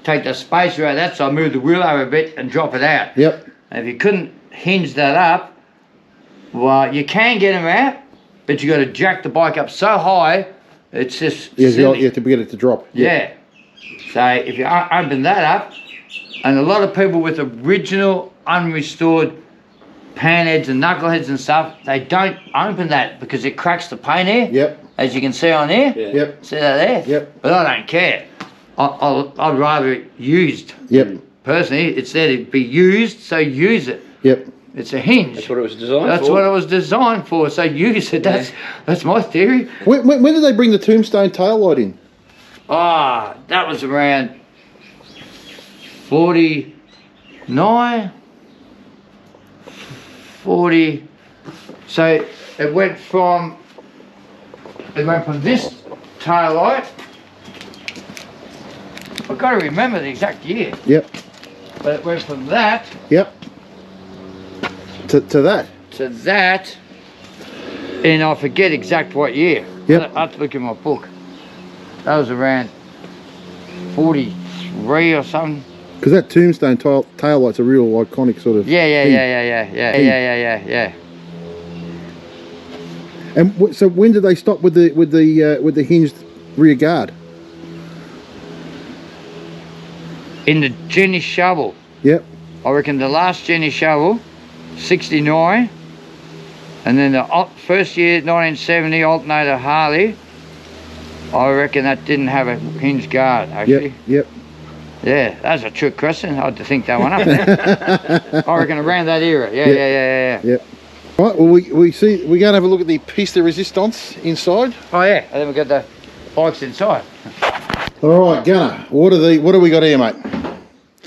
take the spacer out of that side, move the wheel over a bit and drop it out. Yep. And if you couldn't hinge that up, well, you can get them out, but you got to jack the bike up so high, it's just silly. You have to get it to drop. Yeah. So if you open that up, and a lot of people with original unrestored panheads and knuckleheads and stuff, they don't open that because it cracks the paint air. Yep. As you can see on there. Yeah. Yep. See that there? Yep. But I don't care. I'd rather it used. Yep. Personally, it's there to be used, so use it. Yep. It's a hinge. that's what it was designed for. That's what it was designed for, so use it. That's my theory. When did they bring the tombstone tail light in? Ah, that was around 49, 40. So it went from this tail light. I've got to remember the exact year, Yep. but it went from that Yep. To that. to that, and I forget exact what year. Yep. I have to look in my book. That was around 43 or something. Because that tombstone tail light's a real iconic sort of. Yeah. And so when did they stop with the hinged rear guard? In the Jenny shovel. Yep. I reckon the last Jenny shovel, 69, and then the first year, 1970 alternator Harley, I reckon that didn't have a hinge guard, actually. Yep. Yeah, that's a trick question. I had to think that one up there. I reckon around that era. Yeah. Yep. Right, well, we're going to have a look at the piece de resistance inside. Oh yeah, and then we've got the bikes inside. All right, Gunner, what do we got here, mate?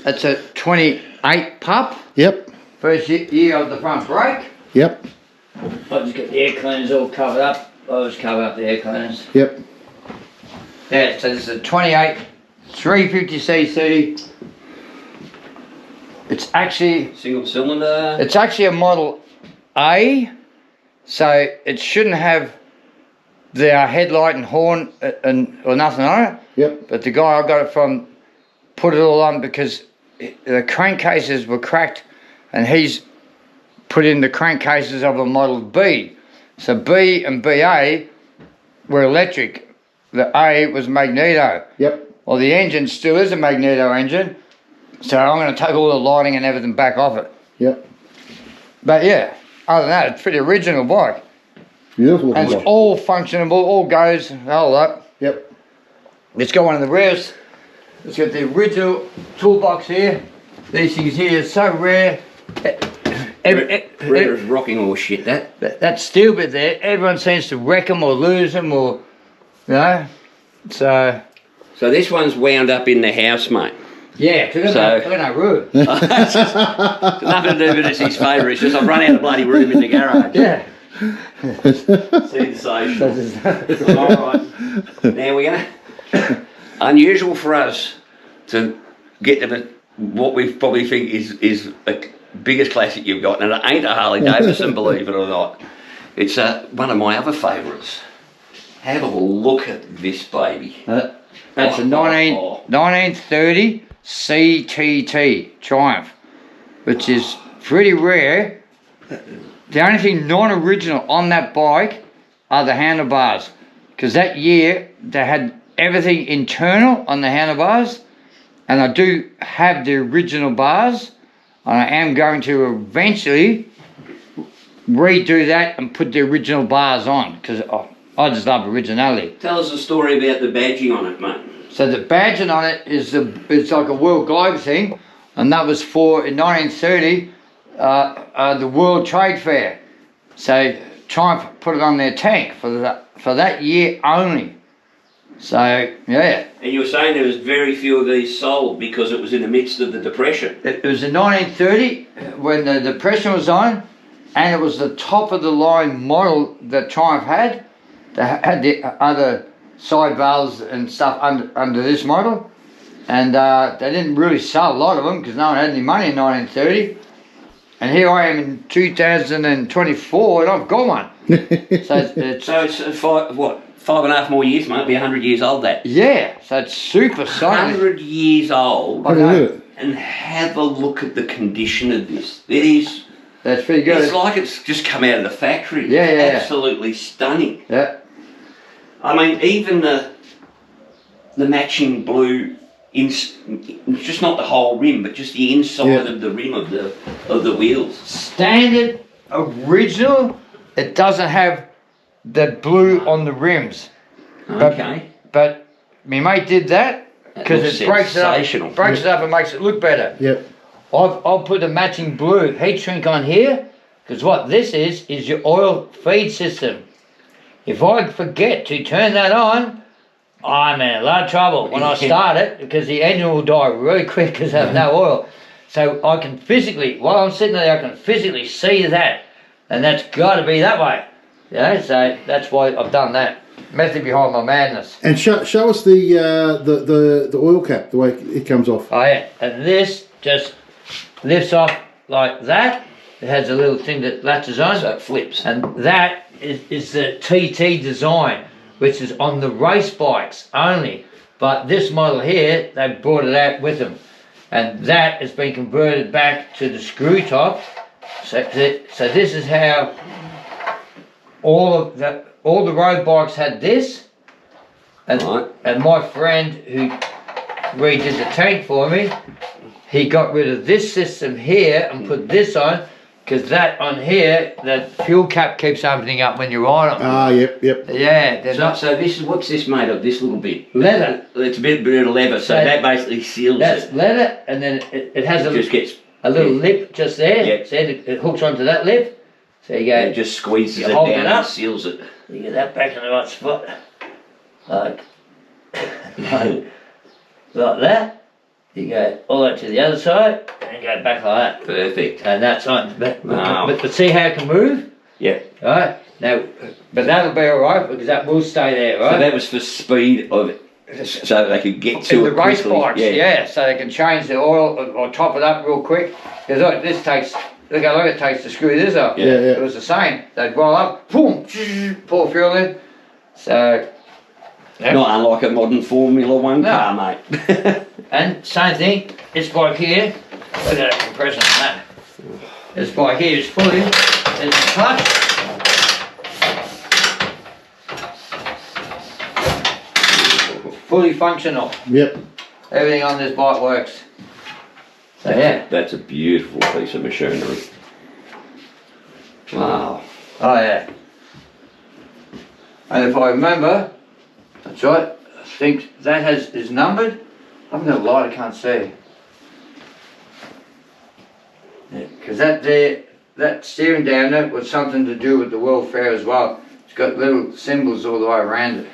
That's a 28 pup. Yep. First year of the front brake. Yep. I've just got the air cleaners all covered up. I'll just cover up the air cleaners. Yep. Yeah, so this is a 28, 350cc. It's actually... Single cylinder. It's actually a Model A, so it shouldn't have the headlight and horn or nothing on it. Yep. But the guy I got it from put it all on because the crankcases were cracked, and he's put in the crankcases of a Model B. So B and BA were electric. The A was magneto. Yep. Well, the engine still is a magneto engine, so I'm going to take all the lighting and everything back off it. Yep. But yeah, other than that, it's a pretty original bike. Beautiful. And it's all functionable, all goes, the whole lot. Yep. It's got one of the rarest. It's got the original toolbox here. These things here are so rare. Rare as rocking or shit, That steel bit there, everyone seems to wreck them or lose them or, you know. So this one's wound up in the house, mate. yeah, because I've got no room. It's nothing to do with it's his favourite, it's just I've run out of bloody room in the garage. Yeah. Sensational. Alright, now we're going to... Unusual for us to get to what we probably think is the biggest classic you've got, and it ain't a Harley Davidson, believe it or not. It's one of my other favourites. Have a look at this baby. That's a 1930 CTT Triumph, which is pretty rare. The only thing non-original on that bike are the handlebars, because that year they had everything internal on the handlebars, and I do have the original bars, and I am going to eventually redo that and put the original bars on, because I just love originality. Tell us a story about the badging on it, mate. So the badging on it is it's like a World Glide thing, and that was for, in 1930, the World Trade Fair. So Triumph put it on their tank for that year only. So yeah. And you were saying there was very few of these sold because it was in the midst of the Depression. It was in 1930 when the Depression was on, and it was the top of the line model that Triumph had. They had the other side valves and stuff under this model, and they didn't really sell a lot of them because no one had any money in 1930. And here I am in 2024 and I've got one. So it's 5.5 more years, mate. It'll be 100 years old, that. Yeah, so it's super solid. 100 years old. I know. And have a look at the condition of this. It is... That's pretty good. It's like it's just come out of the factory. Yeah. Absolutely stunning. Yeah. I mean, even the matching blue, just not the whole rim, but just the inside of the rim of the wheels. Standard, original, it doesn't have the blue on the rims. Okay. But my mate did that because it breaks it up and makes it look better. Yep. I've put a matching blue heat shrink on here because what this is your oil feed system. If I forget to turn that on, I'm in a lot of trouble when I start it because the engine will die really quick because I have no oil. So I can physically, while I'm sitting there, I can physically see that, and that's got to be that way. Yeah, so that's why I've done that. Method behind my madness. And show us the oil cap, the way it comes off. Oh yeah, and this just lifts off like that. It has a little thing that latches on, So it flips. and that is the TT design, which is on the race bikes only. But this model here, they brought it out with them, and that has been converted back to the screw top. So this is how all the road bikes had this, and my friend who redid the tank for me, he got rid of this system here and put this on, because that on here, the fuel cap keeps opening up when you ride them. Ah, yep. Yeah, they're not. So this is, what's this made of? This little bit? Leather. It's a bit of leather, so that basically seals That's it. leather, and then it has It just gets a little lip just there. Yeah. So it hooks onto that lip. So you go. it just squeezes You it hold down it up. and seals it. You get that back in the right spot. Like that. You go all the way to the other side and go back like that. Perfect. And that's on. But, Wow. but see how it can move? Yeah. Right? Now, but that'll be alright because that will stay there, right? So that was for speed of it, so they could get to In it the race quickly. bikes, yeah, so they can change the oil or top it up real quick. Because look, this takes, look how long it takes to screw this up. Yeah. It was the same. They'd roll up, boom, pour fuel in. So, yeah. Not unlike a modern Formula One No. car, mate. And same thing, this bike here, look at that compression on that. This bike here is fully, there's the clutch. Fully functional. Yep. Everything on this bike works. So yeah. That's a beautiful piece of machinery. Wow. Oh yeah. And if I remember, that's right, I think that is numbered. I'm gonna lie, I can't see. Because that steering down there was something to do with the World Fair as well. It's got little symbols all the way around it.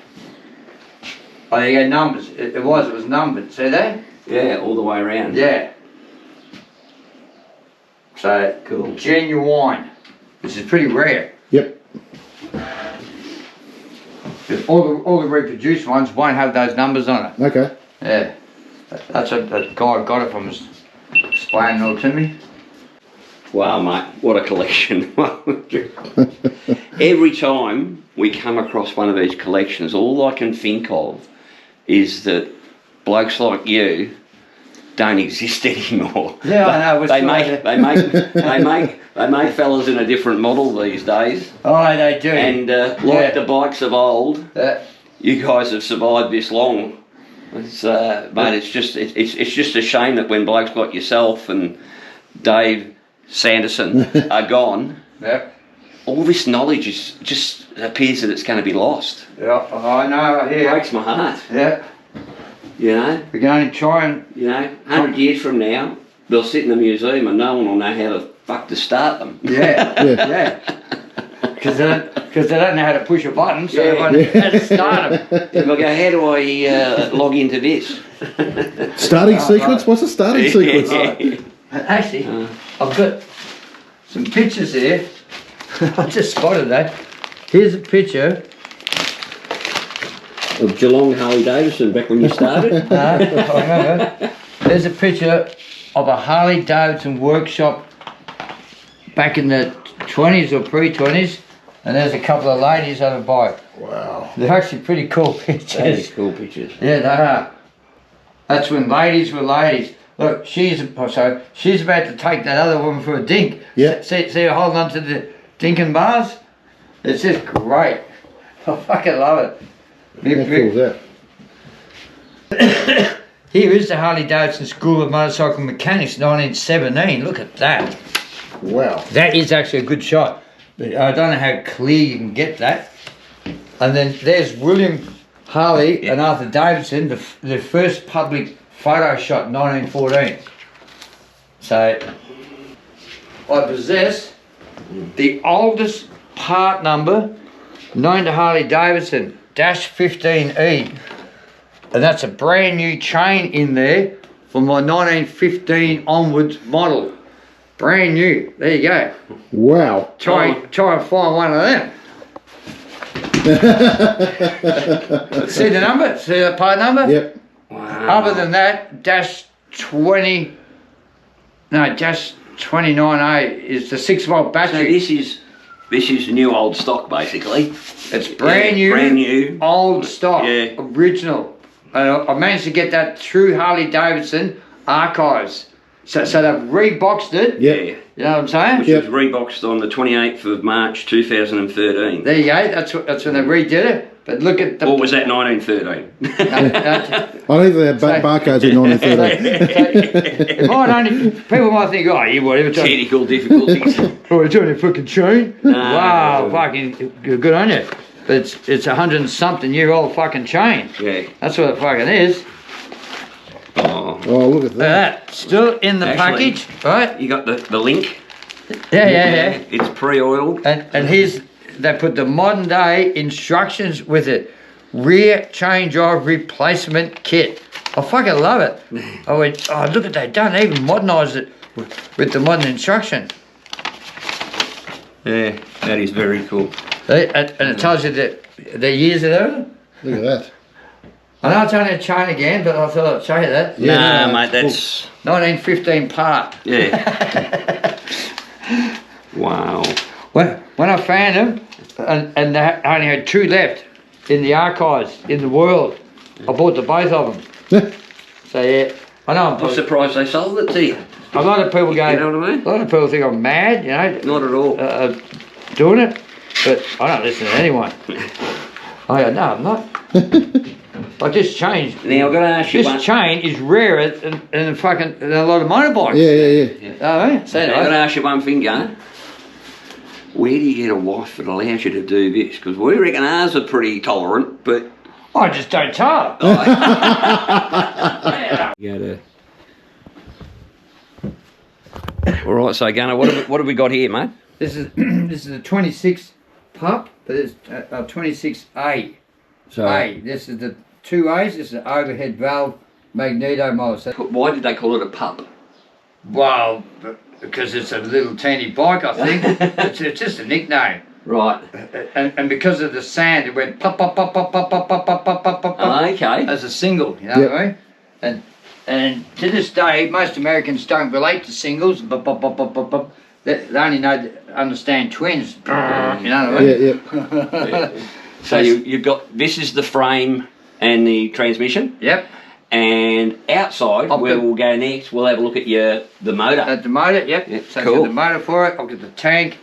Oh, you got numbers. It was numbered. See that? Yeah, all the way around. Yeah. So Cool. genuine. This is pretty rare. Yep. All the reproduced ones won't have those numbers on it. Okay. Yeah. That's what that guy got it from, was explaining it all to me. Wow, mate, what a collection. Every time we come across one of these collections, all I can think of is that blokes like you don't exist anymore. Yeah, I know. They make fellas in a different model these days. Oh, they do. And like the bikes of old, you guys have survived this long. It's, mate, it's just a shame that when blokes like yourself and Dave Sanderson are gone, all this knowledge is just appears that it's going to be lost. Yeah, I know. It breaks my heart. Yeah. You know. We can only try and. 100 years from now, they'll sit in the museum and no one will know how the fuck to start them. Yeah. Because they don't know how to push a button, so everyone has to start them. They'll go, how do I log into this? Starting sequence? What's a starting sequence? Actually, I've got some pictures here. I just spotted that. Here's a picture. Of Geelong Harley Davidson back when you started? I remember. There's a picture of a Harley Davidson workshop back in the 20s or pre-20s, and there's a couple of ladies on a bike. Wow. They're actually pretty cool pictures. That is cool pictures. Yeah, they are. That's when ladies were ladies. Look, she's about to take that other woman for a dink. Yeah. See her holding on to the dinking bars? It's just great. I fucking love it. How cool is that? Here is the Harley Davidson School of Motorcycle Mechanics 1917. Look at that. Wow. That is actually a good shot. But I don't know how clear you can get that. And then there's William Harley and Arthur Davidson, the first public photo shot in 1914. So I possess the oldest part number known to Harley Davidson, -15E. And that's a brand new chain in there from my 1915 onwards model. Brand new. There you go. Wow. Try and find one of them. See the number? See the part number? Yep. Wow. Other than that, -29A is the 6-volt So battery. this is new old stock basically. It's brand new. Brand new. Old stock. Yeah. Original. And I managed to get that through Harley Davidson archives. So they've reboxed it. Yep. Yeah. You know what I'm saying? Which was reboxed on the 28th of March 2013. There you go. That's when they redid it. But look at the... Or was that 1913? I think they had barcodes in 1913. It might only, people might think, oh, yeah, whatever. Technical difficulties. Oh, it's only a fucking chain. No. Wow, fucking good on you. But it's 100 and something year old fucking chain. Yeah. That's what it fucking is. Oh. Oh, look at Look at that. that. Still in the Actually, package, right? You got the link. Yeah. It's pre-oiled. And here's, they put the modern day instructions with it. Rear chain drive replacement kit. I fucking love it. I went, oh, look at that done. They even modernised it with the modern instruction. Yeah, that is very cool. And it tells you the years of it. Look at that. I know it's only a chain again, but I thought I'd show you that. Yeah, nah, mate, that's... 1915 part. Yeah. Wow. When I found them, and they only had 2 left in the archives in the world, I bought the both of them. So yeah, I know. I'm surprised they sold it to you. A lot of people go. You know what I mean? A lot of people think I'm mad, you know. Not at all. Doing it, but I don't listen to anyone. I go, no, I'm not. Like this chain. Now I've got to ask you This chain is rarer than fucking than a lot of motorbikes. Yeah. Oh, so I've got to ask you one thing, Gunner. Where do you get a wife that allows you to do this? Because we reckon ours are pretty tolerant, but... I just don't tell. All right, so Gunner, what have we got here, mate? This is a 26 pup, but it's a 26A. So A. This is the 2As. This is an overhead valve magneto motor. So, why did they call it a pup? well, because it's a little teeny bike, I think. it's just a nickname. Right. And because of the sand, it went pop, pop, pop, pop, pop, pop, pop, pop, pop, pop, pop, pop, Okay. as a single, you know what I mean? And to this day, most Americans don't relate to singles. Pop, pop, pop, pop, pop, pop. They only understand twins. You know what I mean? Yeah. So you've got, this is the frame and the transmission. Yep. And outside, where we'll go next, we'll have a look at the motor. At the motor, yep. So Cool. I've got the motor for it. I've got the tank,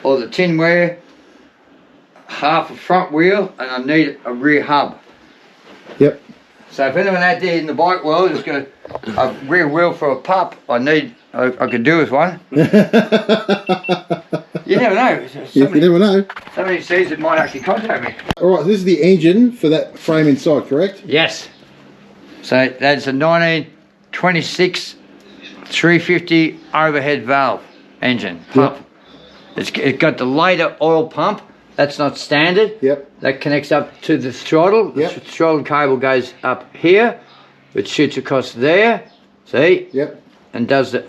all the tinware, half a front wheel, and I need a rear hub. Yep. So if anyone out there in the bike world has got a rear wheel for a pup, I could do with one. You never know. You never know. Somebody sees it might actually contact me. All right, this is the engine for that frame inside, correct? Yes. So that's a 1926 350 overhead valve engine pump. It's got the later oil pump. That's not standard. Yep. That connects up to the throttle. Yep. The throttle cable goes up here, which shoots across there. See? Yep. And does the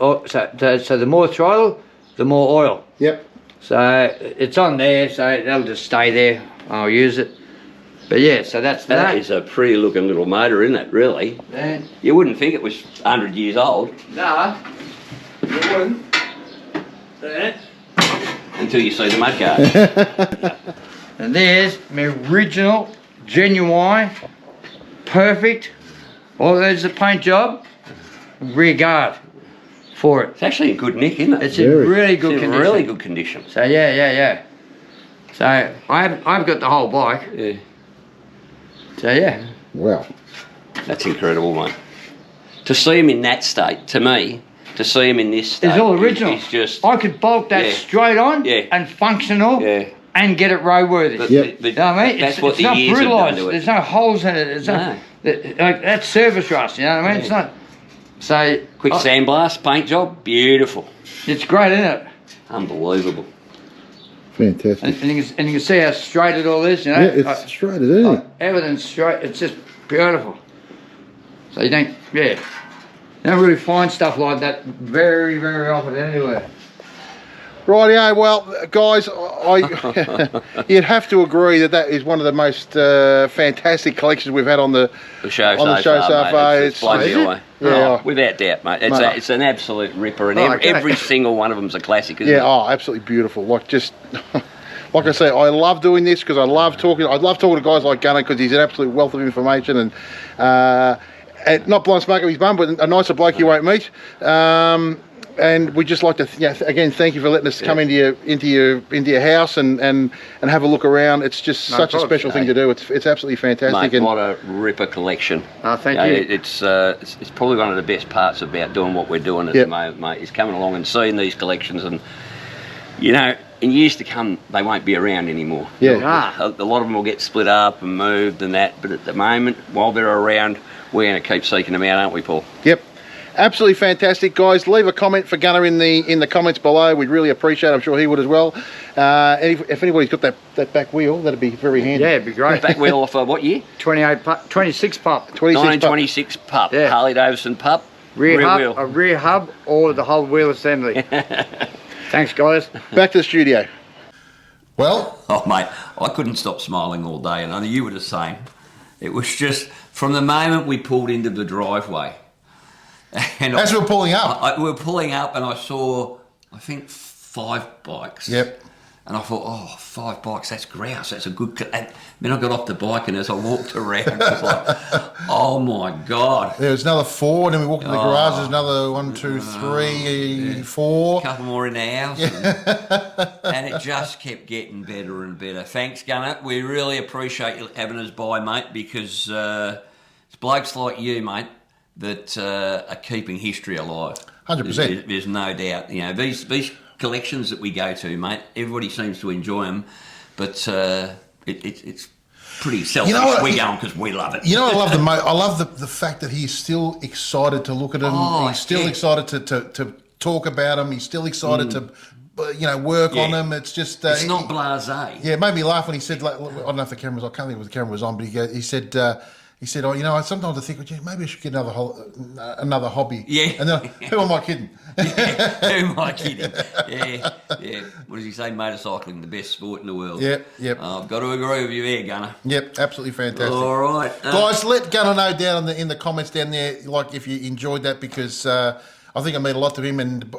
so the more throttle, the more oil. Yep. So it's on there, so that'll just stay there. I'll use it. But yeah, so that's That that. is a pretty looking little motor, isn't it, really? Then, You wouldn't think it was 100 years old nah, you wouldn't. There. until you see the mudguard. And there's my original, genuine, perfect, all there's the paint job, rear guard for it. It's actually in good nick, isn't it? It's in really good It's in condition. really good condition. So yeah. So I've got the whole bike. Yeah. So yeah. Wow. That's incredible, mate. To see him in that state, to me, to see him in this state, It's all original. It's just I could bolt that straight on and functional and get it roadworthy. You know what I mean? That's what it's the not years have done brutalised. to it. There's no holes in it. It's not, like, that's service rust, you know what I mean? It's not. So quick sandblast, paint job, beautiful. It's great, isn't it? Unbelievable. Fantastic. And you can see how straight it all is, you know? Yeah, it's straight, isn't it? Everything's straight. It's just beautiful. So you don't really find stuff like that very, very often anywhere. Rightio, well, guys, you'd have to agree that is one of the most fantastic collections we've had on the show so far. Mate. It's blown me away. Yeah, without doubt, mate. It's an absolute ripper, and every single one of them's a classic, isn't it? Absolutely beautiful. Like like I say, I love doing this because I love talking to guys like Gunner because he's an absolute wealth of information and not blowing smoke up his bum, but a nicer bloke you won't meet. And we'd just like to, again, thank you for letting us come into your house and have a look around. It's just such a special thing to do. It's absolutely fantastic. Mate, what a ripper collection. Thank you. It's probably one of the best parts about doing what we're doing at the moment, mate, is coming along and seeing these collections. And, you know, in years to come, they won't be around anymore. Yeah. A lot of them will get split up and moved and that. But at the moment, while they're around, we're going to keep seeking them out, aren't we, Paul? Yep. Absolutely fantastic, guys. Leave a comment for Gunnar in the comments below. We'd really appreciate it. I'm sure he would as well. If anybody's got that back wheel, that'd be very handy. Yeah, it'd be great. Back wheel off what year? 26 pup. 1926 pup. Yeah. Harley Davidson pup. Rear hub, wheel. a rear hub, or the whole wheel assembly. Thanks, guys. Back to the studio. Well, Oh, mate, I couldn't stop smiling all day, and I know you were the same. It was just from the moment we pulled into the driveway. And as we were pulling up. we were pulling up, and I saw, I think, 5 bikes. Yep. And I thought, 5 bikes, that's grouse, that's a good... And then I got off the bike, and as I walked around, it was like, oh my God. There was another 4, and then we walked in the garage, there's another 1, 2, 3, 4. A couple more in the house. And it just kept getting better and better. Thanks, Gunnar. We really appreciate you having us by, mate, because it's blokes like you, mate, that are keeping history alive. 100%. There's no doubt. You know, these collections that we go to, mate, everybody seems to enjoy them, but it's pretty selfish. We go on because we love it. You know what I love the most? I love the fact that he's still excited to look at them. He's still excited to talk about them. He's still excited to work on them. It's just... it's not blasé. Yeah, it made me laugh when he said, like, I don't know if the camera was... I can't think if the camera was on, but he said... He said, sometimes I think, maybe I should get another hobby. Yeah. And then, who am I kidding? Yeah, who am I kidding? Yeah. What does he say? Motorcycling, the best sport in the world. Yep. I've got to agree with you there, Gunnar. Yep, absolutely fantastic. All right. Guys, let Gunnar know down in the comments down there, like, if you enjoyed that, because I think I mean a lot to him, and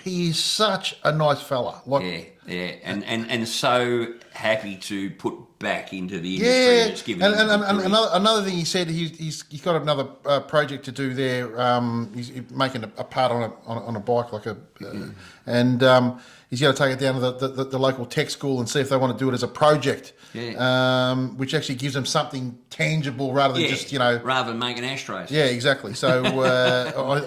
he is such a nice fella. Like, Yeah, and so happy to put back into the industry. And it's given him another thing he said, he's got another project to do there. He's making a part on a bike, like and he's going to take it down to the local tech school and see if they want to do it as a project. Which actually gives them something tangible rather than just rather than making ashtrays. Yeah, exactly. So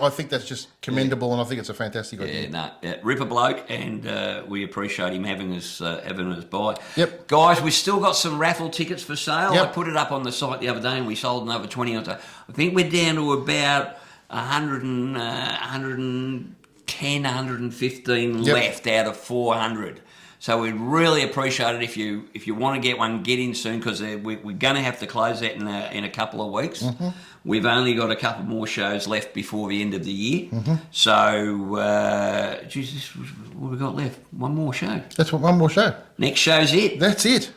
I think that's just commendable, and I think it's a fantastic idea. Ripper bloke, and we appreciate him having us by. Yep. Guys, we still got some raffle tickets for sale. Yep. I put it up on the site the other day, and we sold another 20 or so. I think we're down to about 110, 115 left out of 400. So we'd really appreciate it if you want to get one, get in soon, because we're going to have to close that in a couple of weeks. Mm-hmm. We've only got a couple more shows left before the end of the year. Mm-hmm. So, what have we got left? One more show. That's one more show. Next show's it. That's it.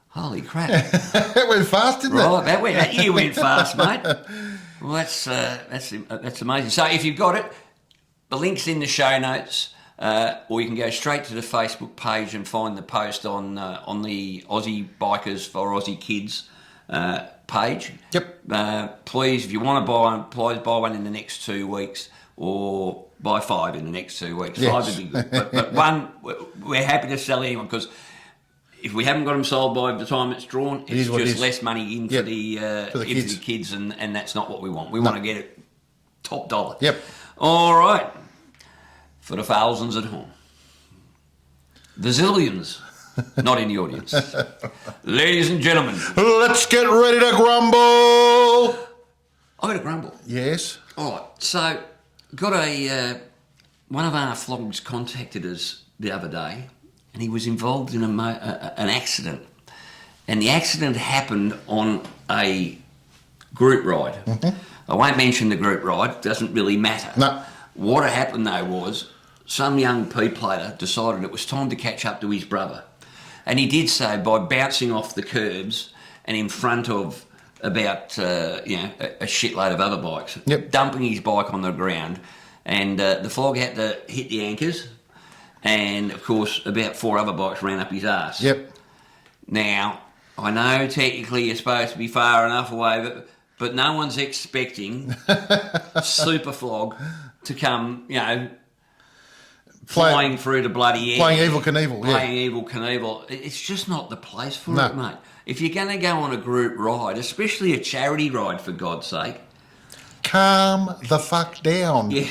Holy crap. That went fast, didn't it? Right, that year went fast, mate. Well, that's amazing. So if you've got it, the link's in the show notes. Or you can go straight to the Facebook page and find the post on the Aussie Bikers for Aussie Kids page. Yep. Please, if you want to buy one, please buy one in the next 2 weeks, or buy 5 in the next 2 weeks. Yes. 5 would be good. But one, we're happy to sell anyone, because if we haven't got them sold by the time it's drawn, it's just less money in for the kids, and that's not what we want. We want to get it top dollar. Yep. All right. For the thousands at home. The zillions, not in the audience. Ladies and gentlemen. Let's get ready to grumble. I'm going to grumble. Yes. All right. So, got one of our flogs contacted us the other day, and he was involved in an accident. And the accident happened on a group ride. Mm-hmm. I won't mention the group ride, doesn't really matter. No. What happened though was, some young P-plater decided it was time to catch up to his brother. And he did so by bouncing off the curbs and in front of about a shitload of other bikes, dumping his bike on the ground. And the flog had to hit the anchors, and of course about 4 other bikes ran up his arse. Yep. Now, I know technically you're supposed to be far enough away, but no one's expecting Super Flog to come, flying through the bloody air. Playing Evil Knievel, yeah. Playing Evil Knievel. It's just not the place for No. it, mate. If you're going to go on a group ride, especially a charity ride, for God's sake. Calm the fuck down. Yeah.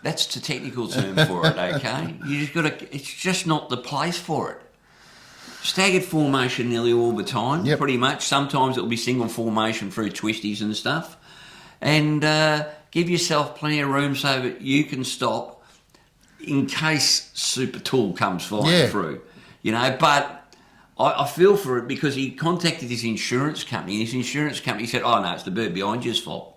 That's the technical term for it, okay? You just got to. It's just not the place for it. Staggered formation nearly all the time, Yep. pretty much. Sometimes it'll be single formation through twisties and stuff. And give yourself plenty of room so that you can stop in case Super Tool comes flying through. You know, but I feel for it because he contacted his insurance company, and his insurance company said, "Oh no, it's the bird behind you's fault."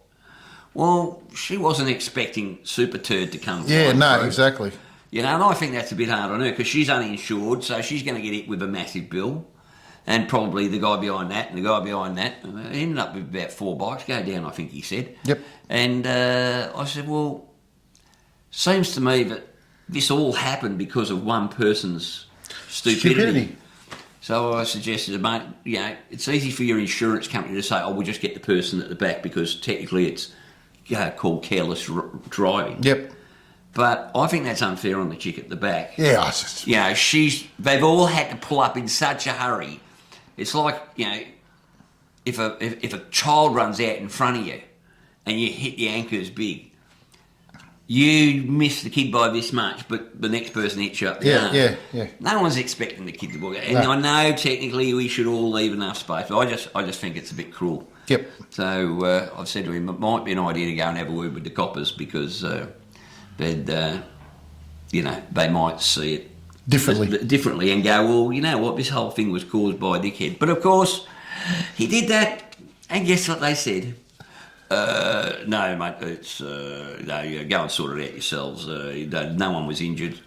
Well, she wasn't expecting Super Turd to come. Yeah, no, through. exactly. You know, and I think that's a bit hard on her because she's uninsured, so she's going to get hit with a massive bill, and probably the guy behind that and the guy behind that. And it ended up with about 4 bikes go down, I think he said. Yep. And I said, well, seems to me that this all happened because of one person's stupidity. So I suggested, mate, you know, it's easy for your insurance company to say, oh, we'll just get the person at the back because technically it's called careless driving. Yep. But I think that's unfair on the chick at the back. Yeah, I just... You know, they've all had to pull up in such a hurry. It's like, you know, if a child runs out in front of you and you hit the anchors big, you miss the kid by this much, but the next person hits you up the arm. Yeah. No one's expecting the kid to walk out. And No. I know technically we should all leave enough space, but I just think it's a bit cruel. Yep. So I've said to him, it might be an idea to go and have a word with the coppers because you know, they might see it differently and go, well, you know what, this whole thing was caused by a dickhead. But of course, he did that, and guess what they said? No, mate, it's no, you go and sort it out yourselves. No one was injured,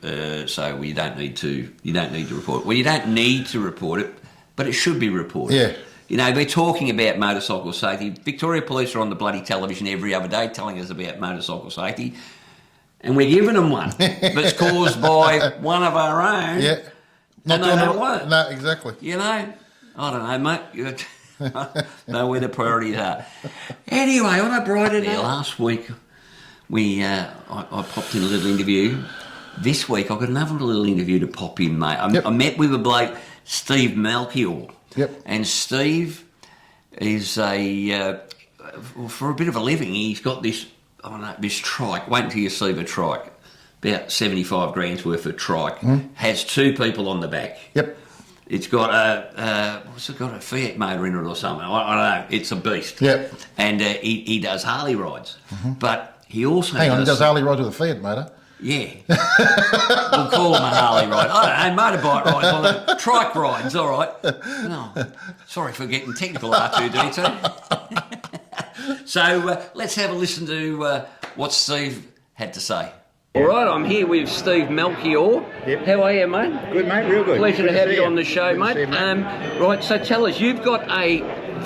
so you don't need to report it. Well, you don't need to report it, but it should be reported. Yeah. You know, we're talking about motorcycle safety. Victoria Police are on the bloody television every other day telling us about motorcycle safety. And we're giving them one that's caused by one of our own. Yeah. And they don't want it. No, exactly. You know? I don't know, mate. Know where the priorities are. Anyway, on a brighter day, last week I popped in a little interview. This week I've got another little interview to pop in, mate. I met with a bloke, Steve Melchior. Yep. And Steve is for a bit of a living, he's got this, I don't know, this trike. Wait until you see the trike. About 75 grand's worth of trike. Has 2 people on the back. Yep. It's got what's it got, a Fiat motor in it or something. I don't know. It's a beast. Yep. And he does Harley rides. But he also Hang on, he does Harley rides with a Fiat motor? Yeah. We'll call him a Harley ride. I don't know, motorbike rides on it. Trike rides, all right. No, sorry for getting technical, R2D2. So let's have a listen to what Steve had to say. All right, I'm here with Steve Melchior. Yep. How are you, mate? Good, mate, real good. Pleasure to have you on the show, Good to mate. see you, mate. Right, so tell us,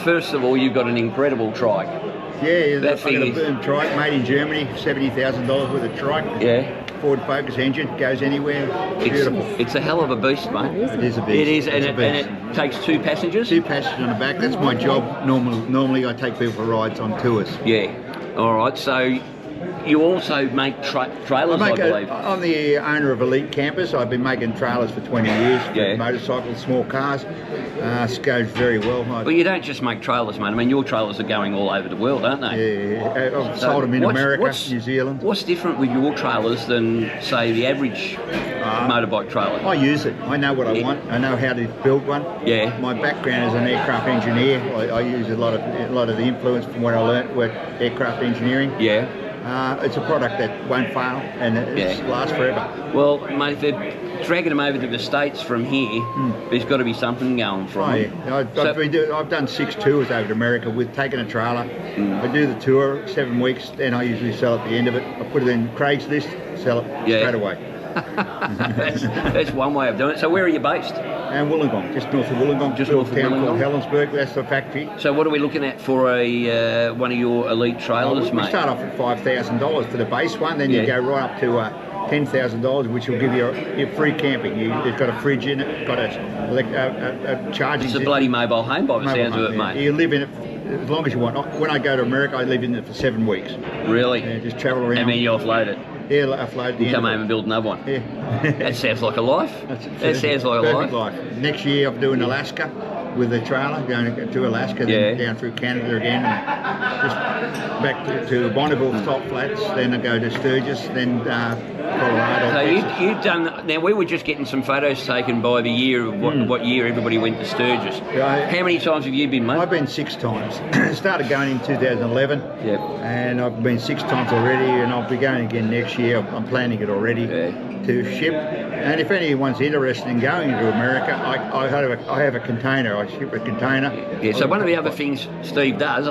first of all, you've got an incredible trike. Yeah, That I've thing got a is- boom trike made in Germany, $70,000 worth of trike. Yeah. Ford Focus engine, goes anywhere. Beautiful. It's a hell of a beast, mate. It is a beast. It is, and It's a beast. it takes 2 passengers? 2 passengers on the back, that's my job. Normally I take people for rides on tours. Yeah. All right, so you also make trailers, I believe. I'm the owner of Elite Campers. I've been making trailers for 20 years for Yeah. motorcycles, small cars. It goes very well. But you don't just make trailers, mate. I mean, your trailers are going all over the world, aren't they? Yeah, I've So sold them in what's- America, what's- New Zealand. What's different with your trailers than, say, the average motorbike trailer? I use it. I know what I want. I know how to build one. Yeah. My background as an aircraft engineer. I use a lot of the influence from what I learnt with aircraft engineering. Yeah. It's a product that won't fail and it lasts forever. Well, mate, if they're dragging them over to the States from here, there's got to be something going from Oh them. yeah, I've done 6 tours over to America with taking a trailer. I do the tour 7 weeks, then I usually sell at the end of it. I put it in Craigslist, sell it straight away. That's one way of doing it. So where are you based? And Wollongong, just north of Wollongong, Just little north of town called Wollongong? Helensburgh. That's the factory. So what are we looking at for a one of your elite trailers, We mate? start off at $5,000 for the base one, then you Yeah. go right up to $10,000, which will give you your free camping. It's got a fridge in it, got a charging. It's a bloody mobile home by the sounds of it, mate. You live in it as long as you want. When I go to America, I live in it for 7 weeks. Really? Yeah, just travel around. And then you offload it. Yeah, I float. You come home and build another one. Yeah. That sounds like a life. That sounds like a perfect life. Next year I'm doing Alaska with the trailer, going to Alaska, then down through Canada again, and just back to Bonneville Salt Flats, then I go to Sturgis, then Colorado. So you've done. Now we were just getting some photos taken by the year of what year everybody went to Sturgis. How many times have you been, mate? I've been 6 times. Started going in 2011. Yep. And I've been 6 times already, and I'll be going again next year. I'm planning it already to ship. And if anyone's interested in going to America, I have a container. I ship a container. Yeah. So one of the other things Steve does,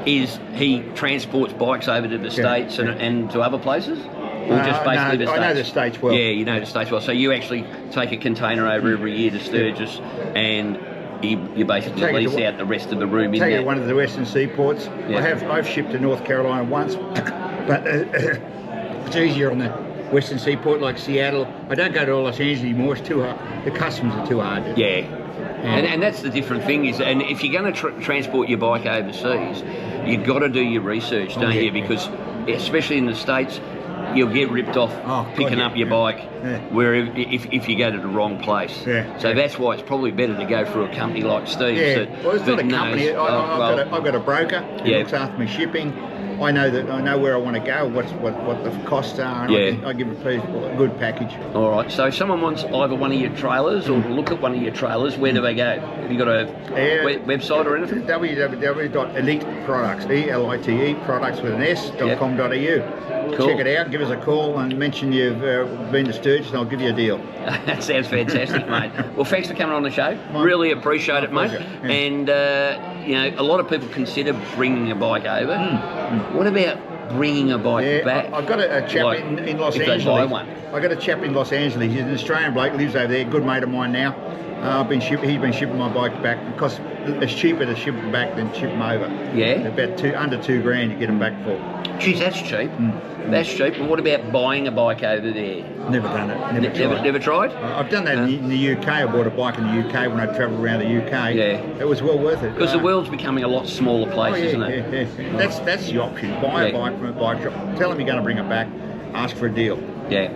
is he transports bikes over to the States and to other places. Or just basically the States? I know the States well. Yeah, you know the States well. So you actually take a container over every year to Sturgis, and you basically lease out the rest of the room in there. Take it to one of the western seaports. Yeah. I've shipped to North Carolina once, but it's easier on the western seaport like Seattle. I don't go to Los Angeles anymore. It's too hard. The customs are too hard. Yeah. And that's the different thing is, and if you're going to transport your bike overseas, you've got to do your research, don't you? Because especially in the States, you'll get ripped off picking up your bike where if you go to the wrong place. So that's why it's probably better to go through a company like Steve's. Well, it's not a company. I've got a broker who looks after my shipping. I know where I want to go, what the costs are, and I give a good package. All right. So if someone wants either one of your trailers or to look at one of your trailers, where do they go? Have you got a website or anything? www.eliteproducts, ELITE products with an s.com.au. Cool. Check it out, give us a call and mention you've been to Sturgis and I'll give you a deal. That sounds fantastic, mate. Well, thanks for coming on the show. Really appreciate it, mate. And, a lot of people consider bringing a bike over. What about bringing a bike back? I've got a chap in Los Angeles. If they buy one. I've got a chap in Los Angeles. He's an Australian bloke, lives over there, good mate of mine now. He's been shipping my bike back because it's cheaper to ship them back than ship them over. Yeah. About under $2,000 to get them back for. Geez, that's cheap. That's cheap. But what about buying a bike over there? Never done it. Never tried? I've done that in the UK. I bought a bike in the UK when I travelled around the UK. Yeah. It was well worth it. Because the world's becoming a lot smaller place, isn't it? Yeah. That's the option. Buy a bike from a bike shop. Tell them you're going to bring it back. Ask for a deal. Yeah.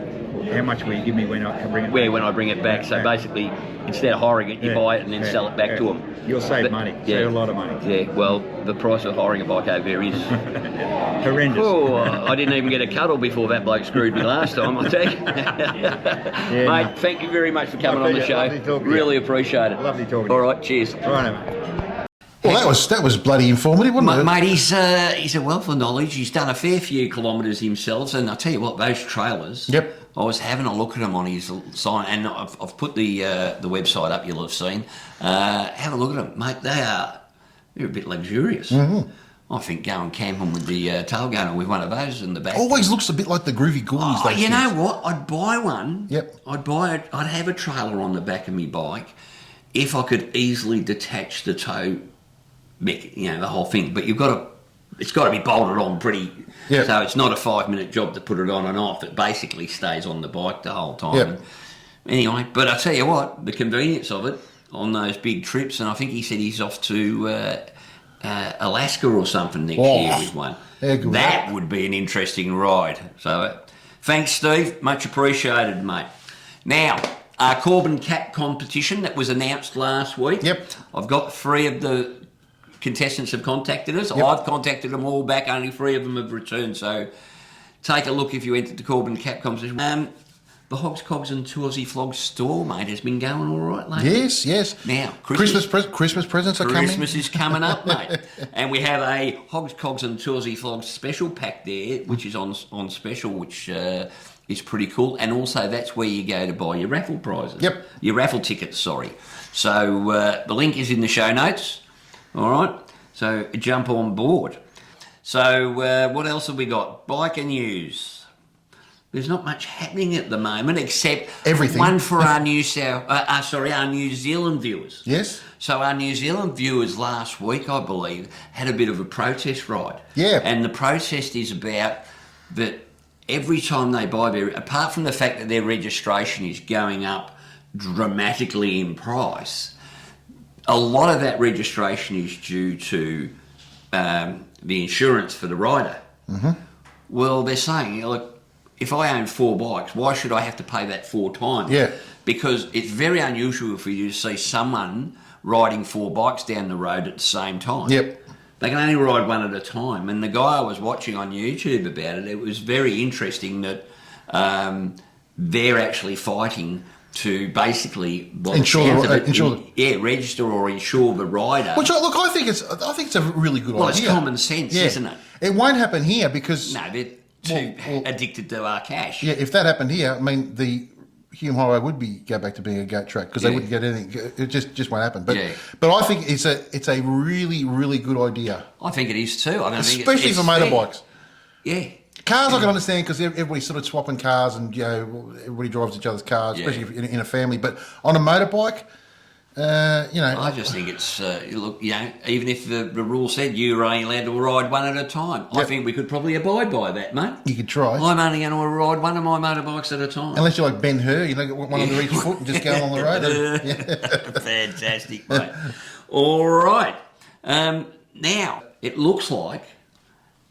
How much will you give me when I bring it back? When I bring it back. So basically, instead of hiring it, you buy it and then sell it back to them. You'll save money. Save a lot of money. Yeah, well, the price of hiring a bike over there is horrendous. Oh, I didn't even get a cuddle before that bloke screwed me last time, I tell you. Mate, thank you very much for coming on the show. Lovely talking to you. Really appreciate it. Lovely talking to you. All right, cheers. All right, mate. Well, that was bloody informative, wasn't it? Mate, he's a wealth of knowledge. He's done a fair few kilometres himself, and I'll tell you what, those trailers. Yep. I was having a look at them on his sign, and I've put the website up. You'll have seen. Have a look at them, mate. They're a bit luxurious. Mm-hmm. I think going camping with the tailgunner with one of those in the back. Always looks a bit like the groovy ghoulies. Oh, you know what? I'd buy one. Yep. I'd buy it. I'd have a trailer on the back of my bike if I could easily detach the tow. The whole thing, but it's got to be bolted on pretty. Yep. So it's not a 5-minute job to put it on and off. It basically stays on the bike the whole time. Yep. Anyway, but I tell you what, the convenience of it on those big trips, and I think he said he's off to Alaska or something next year with one. That would be an interesting ride. So thanks, Steve. Much appreciated, mate. Now, our Corbin Cap competition that was announced last week. Yep. I've got 3 of the contestants have contacted us. Yep. I've contacted them all back. Only 3 of them have returned. So take a look if you entered the Corbin Cap competition. The Hogs, Cogs and Two Aussie Flogs store, mate, has been going all right lately. Yes. Now, Christmas presents are coming. Christmas is coming up, mate. And we have a Hogs, Cogs and Two Aussie Flogs special pack there, which is on special, which is pretty cool. And also, that's where you go to buy your raffle prizes. Yep. Your raffle tickets, sorry. So the link is in the show notes. All right, so jump on board. So what else have we got? Biker news. There's not much happening at the moment except everything. One for our New Zealand viewers. Yes. So our New Zealand viewers last week, I believe, had a bit of a protest ride. Yeah. And the protest is about that every time they buy apart from the fact that their registration is going up dramatically in price, a lot of that registration is due to the insurance for the rider. Well, they're saying, look, if I own 4 bikes, why should I have to pay that 4 times? Yeah. Because it's very unusual for you to see someone riding 4 bikes down the road at the same time. Yep. They can only ride one at a time. And the guy I was watching on YouTube about it, it was very interesting that they're actually fighting to basically register or insure the rider. Which I think it's a really good idea. Well, it's common sense, isn't it? It won't happen here because no, they're too addicted to our cash. Yeah, if that happened here, I mean the Hume Highway would go back to being a goat track because they wouldn't get anything. It just won't happen. But I think it's a really, really good idea. I think it is too. Especially for motorbikes. Yeah. Cars I can understand because everybody's sort of swapping cars and everybody drives each other's cars, especially in a family. But on a motorbike, I just think it's look, even if the rule said you're only allowed to ride one at a time, I think we could probably abide by that, mate. You could try. I'm only going to ride one of my motorbikes at a time. Unless you're like Ben Hur, get one under each foot and just go on the road. Fantastic, mate. All right. Now, it looks like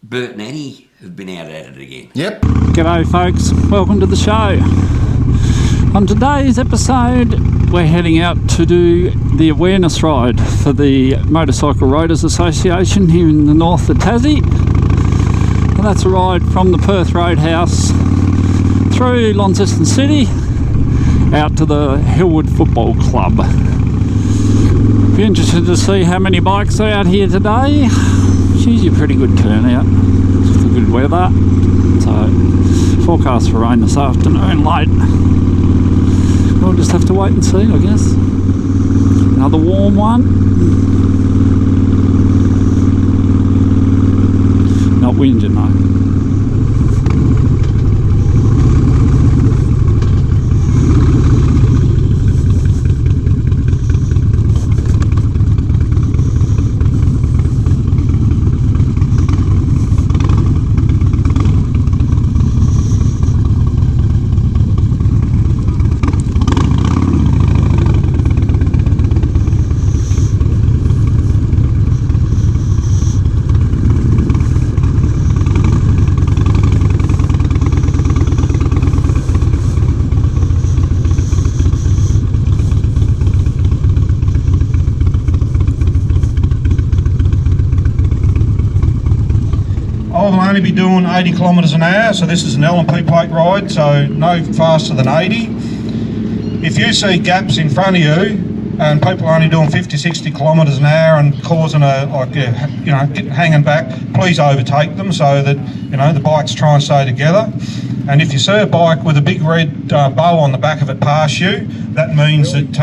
Bert and Annie have been out at it again. Yep. G'day folks, welcome to the show. On today's episode, we're heading out to do the awareness ride for the Motorcycle Riders Association here in the north of Tassie. And that's a ride from the Perth Roadhouse through Launceston City out to the Hillwood Football Club. Be interested to see how many bikes are out here today. It's usually a pretty good turnout with the good weather. So, forecast for rain this afternoon late. We'll just have to wait and see, I guess. Another warm one. Not whinging though. I'll only be doing 80 kilometres an hour, so this is an L&P plate ride, so no faster than 80. If you see gaps in front of you and people are only doing 50, 60 kilometres an hour and causing hanging back, please overtake them so that the bikes try and stay together. And if you see a bike with a big red bow on the back of it pass you, that means that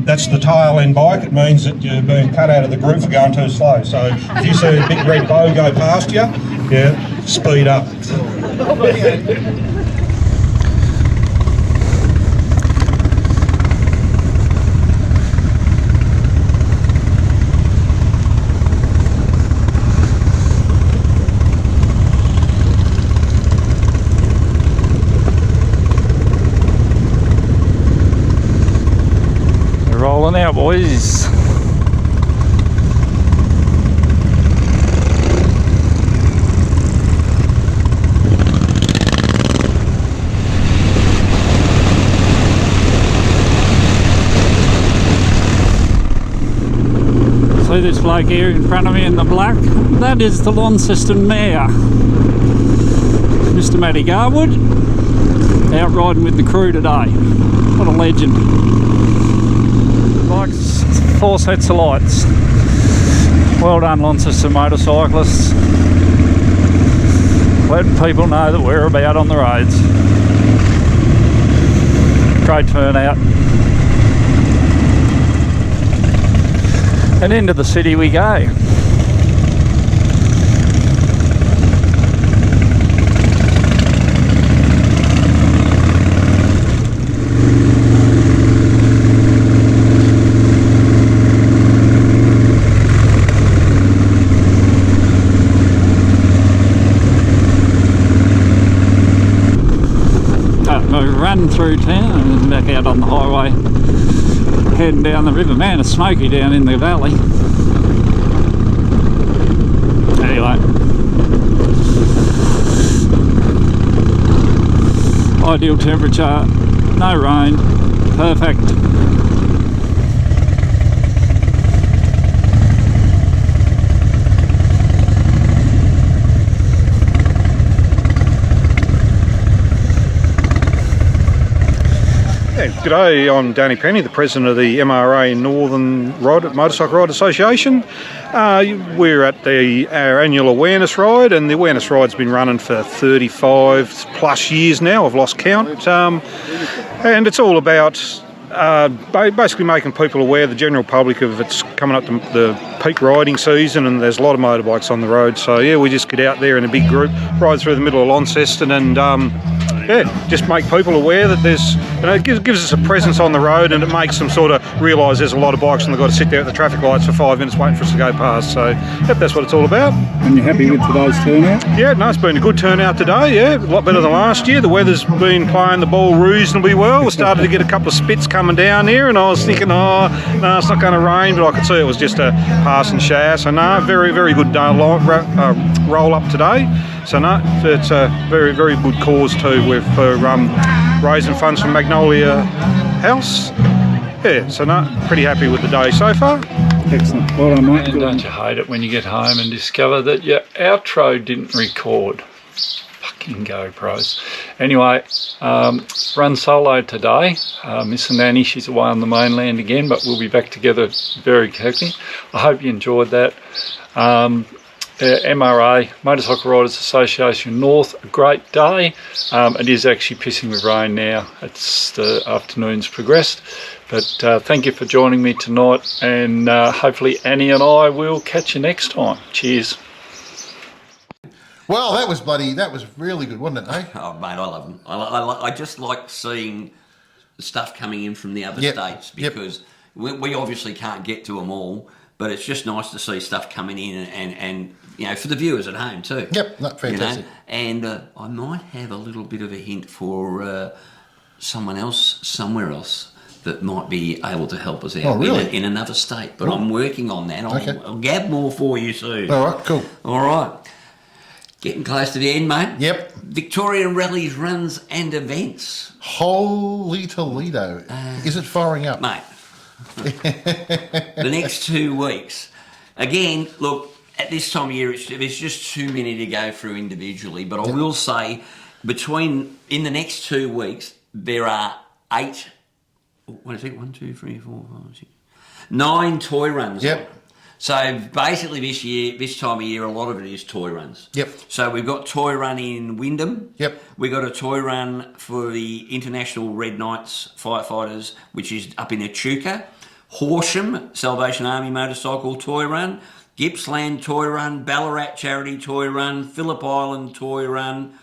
that's the tail end bike. It means that you're being cut out of the group for going too slow. So if you see a big red bow go past you, speed up. Rolling out, boys. See this bloke here in front of me in the black? That is the Launceston Mayor, Mr. Matty Garwood, out riding with the crew today. What a legend. Bikes, 4 sets of lights. Well done, Launceston motorcyclists. Letting people know that we're about on the roads. Great turnout. And into the city we go. Run through town and back out on the highway, heading down the river. Man, it's smoky down in the valley. ideal temperature, no rain, perfect. G'day, I'm Danny Penny, the president of the MRA Northern Motorcycle Ride Association. We're at our annual awareness ride, and the awareness ride's been running for 35 plus years now. I've lost count, and it's all about basically making people aware, the general public, of it's coming up to the peak riding season, and there's a lot of motorbikes on the road. So yeah, we just get out there in a big group, ride through the middle of Launceston, and just make people aware that there's, it gives us a presence on the road, and it makes them sort of realise there's a lot of bikes and they've got to sit there at the traffic lights for 5 minutes waiting for us to go past. So yep, that's what it's all about. And you're happy with today's turnout? Yeah, no, it's been a good turnout today, yeah, a lot better than last year. The weather's been playing the ball reasonably well. We started to get a couple of spits coming down here, and I was thinking, oh, no, it's not going to rain, but I could see it was just a passing shower. So no, very, very good roll up today. So no, it's a very, very good cause too. We're for raising funds for Magnolia House. Yeah, so no, pretty happy with the day so far. Excellent. Well done, mate. And don't you hate it when you get home and discover that your outro didn't record? Fucking GoPros. Anyway, run solo today. Miss Annie, she's away on the mainland again, but we'll be back together very quickly. I hope you enjoyed that. MRA, Motorcycle Riders Association North, a great day. It is actually pissing with rain now. It's the afternoon's progressed, but thank you for joining me tonight, and hopefully Annie and I will catch you next time. Cheers. Well, that was really good, wasn't it, eh? Oh, mate, I love them. I just like seeing the stuff coming in from the other states, because we obviously can't get to them all, but it's just nice to see stuff coming in, and for the viewers at home too. Yep, that's fantastic. And I might have a little bit of a hint for someone else somewhere else that might be able to help us out in another state. But I'm working on that. I'll gab more for you soon. All right, cool. All right. Getting close to the end, mate. Yep. Victorian rallies, runs and events. Holy Toledo. Is it firing up? Mate, the next 2 weeks. Again, look, at this time of year, there's just too many to go through individually, but I will say, in the next 2 weeks, there are 9 toy runs. Yep. So basically this time of year, a lot of it is toy runs. Yep. So we've got toy run in Wyndham. Yep. We've got a toy run for the International Red Knights firefighters, which is up in Echuca. Horsham, Salvation Army motorcycle toy run. Gippsland toy run. Ballarat charity toy run. Phillip Island toy run.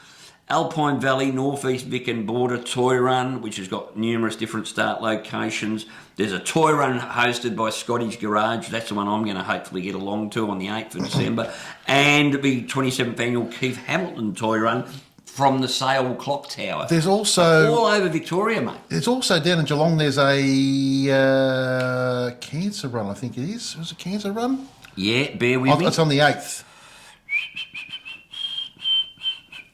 Alpine Valley, North East Vic and Border toy run, which has got numerous different start locations. There's a toy run hosted by Scotty's Garage. That's the one I'm going to hopefully get along to on the 8th of December. And the 27th annual Keith Hamilton toy run from the Sale Clock Tower. There's also... all over Victoria, mate. There's also down in Geelong, there's a cancer run, I think it is. Was it a cancer run? Yeah, bear with me. It's on the 8th.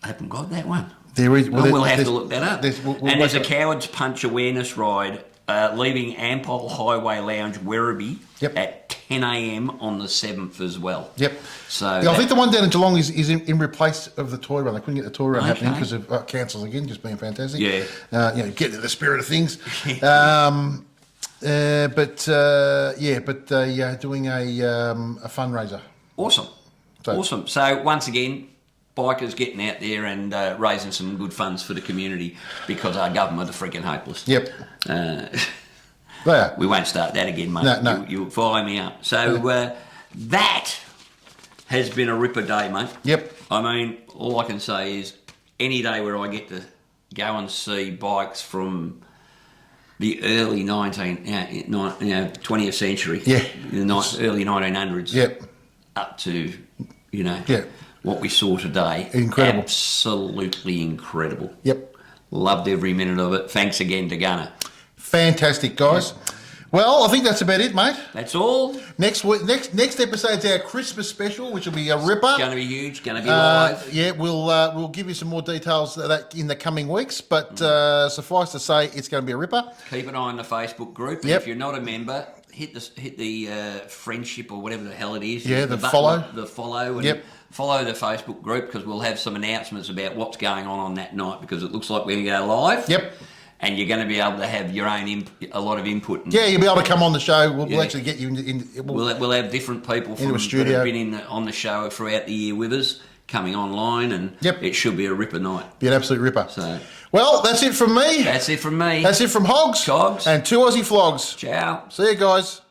I haven't got that one. There is. Well, we'll have to look that up. There's a Cowards Punch awareness ride leaving Ampol Highway Lounge, Werribee at 10 a.m. on the 7th as well. Yep. So I think the one down in Geelong is in replace of the toy run. They couldn't get the toy run happening because of councils again, just being fantastic. Yeah. Get to the spirit of things. But they are doing a fundraiser. Awesome. Awesome. So once again, bikers getting out there and raising some good funds for the community, because our government are freaking hopeless. Yep. They are. We won't start that again, mate. No. You'll follow me up. So that has been a ripper day, mate. Yep. I mean, all I can say is any day where I get to go and see bikes from the early 20th century, the early 1900s, up to, what we saw today. Incredible. Absolutely incredible. Yep. Loved every minute of it. Thanks again to Gunner. Fantastic, guys. Well, I think that's about it, mate. That's all. Next episode's our Christmas special, which will be a ripper. Going to be huge. Going to be live. Yeah, we'll give you some more details of that in the coming weeks. But suffice to say, it's going to be a ripper. Keep an eye on the Facebook group. Yep. If you're not a member, hit the friendship or whatever the hell it is. Yeah, the follow. The follow. And Yep. follow the Facebook group because we'll have some announcements about what's going on that night because it looks like we're going to go live. Yep. And you're going to be able to have your own a lot of input. Yeah, you'll be able to come on the show. We'll actually get you in. We'll have different people from a studio. that have been on the show throughout the year with us coming online, and it should be a ripper night. Be an absolute ripper. So, well, that's it from me. That's it from me. That's it from Hogs. Cogs. And Two Aussie Flogs. Ciao. See you guys.